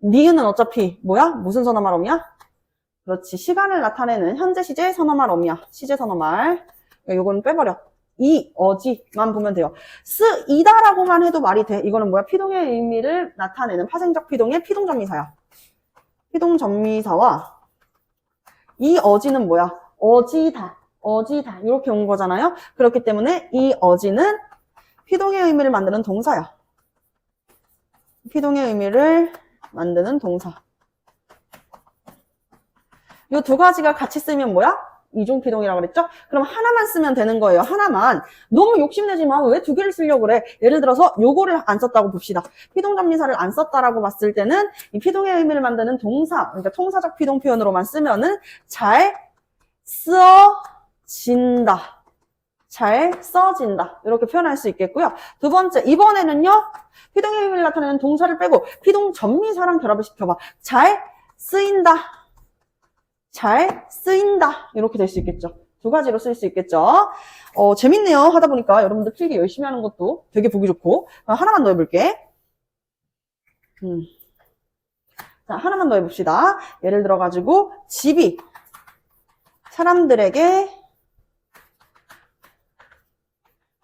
니은은 어차피 뭐야? 무슨 선어말 어미야? 그렇지. 시간을 나타내는 현재 시제 선어말 어미야. 시제 선어말. 요거는 빼버려. 어지만 보면 돼요. 쓰이다라고만 해도 말이 돼. 이거는 뭐야? 피동의 의미를 나타내는 파생적 피동의 피동전미사야. 피동전미사와 이 어지는 뭐야? 어지다. 이렇게 온 거잖아요. 그렇기 때문에 이 어지는 피동의 의미를 만드는 동사야. 피동의 의미를 만드는 동사. 이 두 가지가 같이 쓰면 뭐야? 이중피동이라고 그랬죠? 그럼 하나만 쓰면 되는 거예요. 하나만. 너무 욕심내지 마. 왜 두 개를 쓰려고 그래? 예를 들어서 요거를 안 썼다고 봅시다. 피동전미사를 안 썼다라고 봤을 때는 이 피동의 의미를 만드는 동사, 그러니까 통사적 피동 표현으로만 쓰면은 잘 써진다. 잘 써진다. 이렇게 표현할 수 있겠고요. 두 번째, 이번에는요. 피동의 의미를 나타내는 동사를 빼고 피동전미사랑 결합을 시켜봐. 잘 쓰인다. 잘 쓰인다. 이렇게 될 수 있겠죠. 두 가지로 쓸 수 있겠죠. 재밌네요. 하다 보니까 여러분들 필기 열심히 하는 것도 되게 보기 좋고. 하나만 더 해볼게. 자, 하나만 더 해봅시다. 예를 들어가지고 집이 사람들에게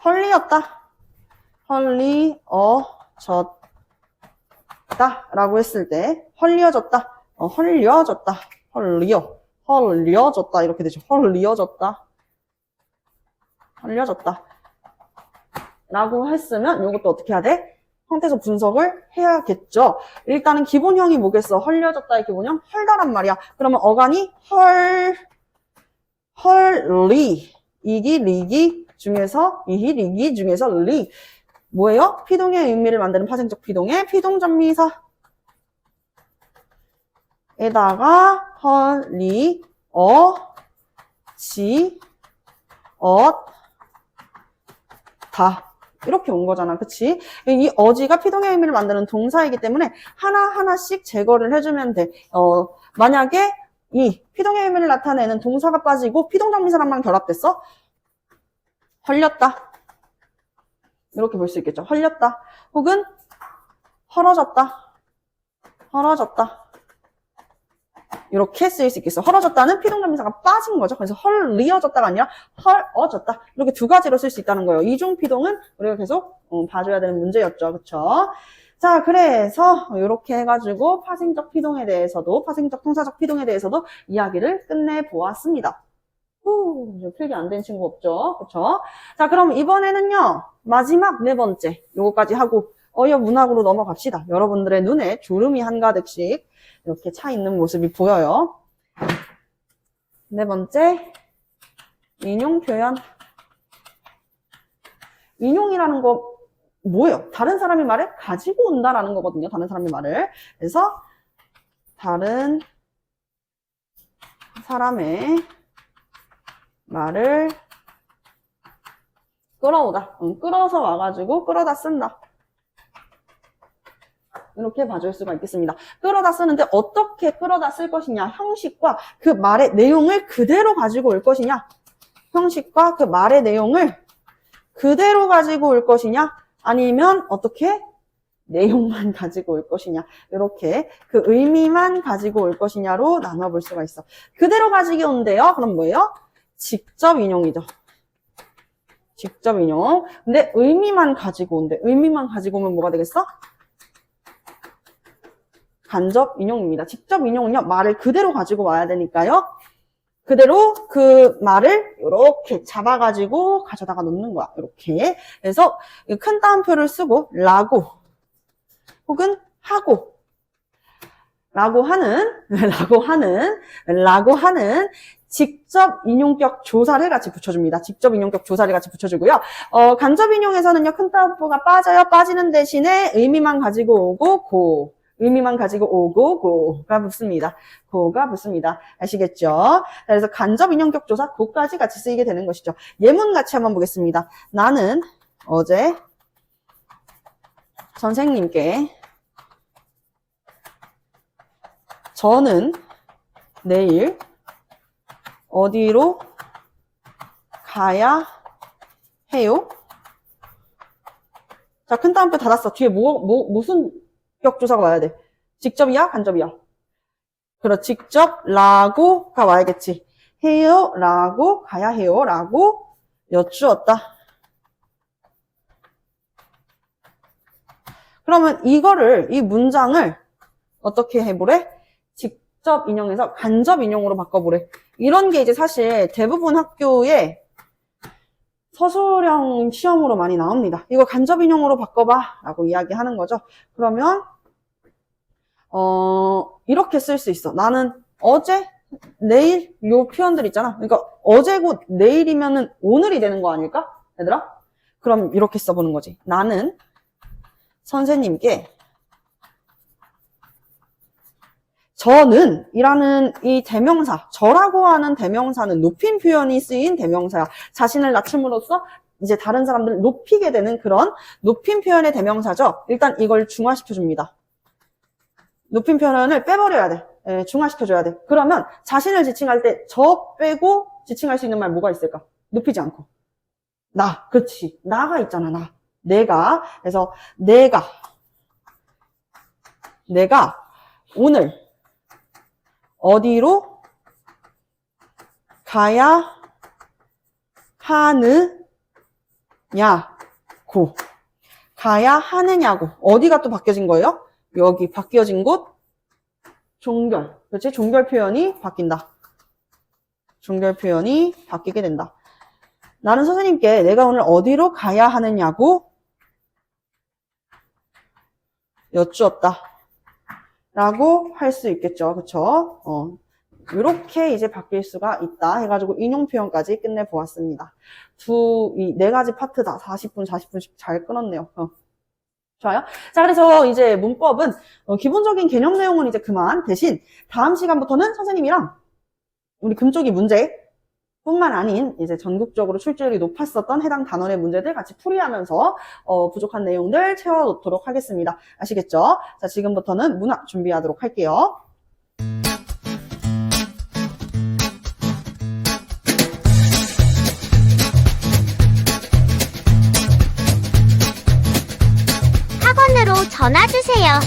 헐리었다. 헐리어졌다. 라고 했을 때 헐리어졌다. 헐리어졌다. 헐리어졌다. 이렇게 되죠. 헐리어졌다. 라고 했으면 이것도 어떻게 해야 돼? 형태에서 분석을 해야겠죠. 일단은 기본형이 뭐겠어? 헐리어졌다의 기본형? 헐다란 말이야. 그러면 어간이 헐리. 이기, 리기 중에서, 이히, 리기 중에서 리. 뭐예요? 피동의 의미를 만드는 파생적 피동의 피동전미사. 에다가 헐리, 지, 다. 이렇게 온 거잖아. 그치? 이 어지가 피동의 의미를 만드는 동사이기 때문에 하나하나씩 제거를 해주면 돼. 만약에 이 피동의 의미를 나타내는 동사가 빠지고 피동전미사랑만 결합됐어? 헐렸다. 이렇게 볼 수 있겠죠. 헐렸다. 혹은 헐어졌다. 이렇게 쓰일 수 있겠어. 헐어졌다는 피동전미사가 빠진 거죠. 그래서 헐리어졌다가 아니라 헐어졌다. 이렇게 두 가지로 쓸 수 있다는 거예요. 이중피동은 우리가 계속 봐줘야 되는 문제였죠. 그쵸? 자, 그래서 이렇게 해가지고 파생적 피동에 대해서도, 파생적 통사적 피동에 대해서도 이야기를 끝내보았습니다. 필기 안 된 친구 없죠? 그쵸? 자, 그럼 이번에는요, 마지막 네 번째, 요거까지 하고 어휘 문학으로 넘어갑시다. 여러분들의 눈에 주름이 한가득씩 이렇게 차 있는 모습이 보여요. 네 번째, 인용 표현. 인용이라는 거 뭐예요? 다른 사람의 말을 가지고 온다라는 거거든요. 다른 사람의 말을. 그래서 다른 사람의 말을 끌어오다. 끌어서 와가지고 끌어다 쓴다. 이렇게 봐줄 수가 있겠습니다. 끌어다 쓰는데 어떻게 끌어다 쓸 것이냐. 형식과 그 말의 내용을 그대로 가지고 올 것이냐. 형식과 그 말의 내용을 그대로 가지고 올 것이냐. 아니면 어떻게 내용만 가지고 올 것이냐. 이렇게 그 의미만 가지고 올 것이냐로 나눠볼 수가 있어. 그대로 가지고 온대요. 그럼 뭐예요? 직접 인용이죠. 직접 인용. 근데 의미만 가지고 온대. 의미만 가지고 오면 뭐가 되겠어? 간접 인용입니다. 직접 인용은요, 말을 그대로 가지고 와야 되니까요. 그대로 그 말을 이렇게 잡아가지고 가져다가 놓는 거야. 이렇게. 그래서 큰 따옴표를 쓰고 라고 혹은 하고 라고 하는 직접 인용격 조사를 같이 붙여줍니다. 직접 인용격 조사를 같이 붙여주고요. 간접 인용에서는요, 큰 따옴표가 빠져요. 빠지는 대신에 의미만 가지고 오고, 고. 의미만 가지고 오고, 고가 붙습니다. 고가 붙습니다. 아시겠죠? 자, 그래서 간접 인용격 조사, 고까지 같이 쓰이게 되는 것이죠. 예문 같이 한번 보겠습니다. 나는 어제 선생님께 저는 내일 어디로 가야 해요? 자, 큰 따옴표 닫았어. 뒤에 무슨 격조사가 와야 돼? 직접이야? 간접이야? 그렇, 직접, 라고가 와야겠지. 해요, 라고, 가야 해요, 라고 여쭈었다. 그러면 이 문장을 어떻게 해보래? 직접 인용해서 간접 인용으로 바꿔보래. 이런 게 이제 사실 대부분 학교에 서술형 시험으로 많이 나옵니다. 이거 간접 인용으로 바꿔봐 라고 이야기하는 거죠. 그러면 이렇게 쓸 수 있어. 나는 어제, 내일 요 표현들 있잖아. 그러니까 어제고 내일이면은 오늘이 되는 거 아닐까? 얘들아? 그럼 이렇게 써보는 거지. 나는 선생님께 저는 이라는 이 대명사, 저라고 하는 대명사는 높임 표현이 쓰인 대명사야. 자신을 낮춤으로써 이제 다른 사람들을 높이게 되는 그런 높임 표현의 대명사죠. 일단 이걸 중화시켜줍니다. 높임 표현을 빼버려야 돼. 중화시켜줘야 돼. 그러면 자신을 지칭할 때 저 빼고 지칭할 수 있는 말 뭐가 있을까? 높이지 않고. 나, 그렇지. 나가 있잖아, 나. 내가. 그래서 내가 오늘 어디로 가야 하느냐고. 가야 하느냐고. 어디가 또 바뀌어진 거예요? 여기 바뀌어진 곳 종결. 그렇지? 종결 표현이 바뀐다. 종결 표현이 바뀌게 된다. 나는 선생님께 내가 오늘 어디로 가야 하느냐고 여쭈었다. 라고 할 수 있겠죠. 그쵸? 이렇게 이제 바뀔 수가 있다 해가지고 인용 표현까지 끝내보았습니다. 이 네 가지 파트 다 40분씩 잘 끊었네요. 좋아요. 자, 그래서 이제 문법은 기본적인 개념 내용은 이제 그만. 대신 다음 시간부터는 선생님이랑 우리 금쪽이 문제 뿐만 아닌 이제 전국적으로 출제율이 높았었던 해당 단원의 문제들 같이 풀이하면서 부족한 내용들 채워놓도록 하겠습니다. 아시겠죠? 자, 지금부터는 문학 준비하도록 할게요. 학원으로 전화 주세요.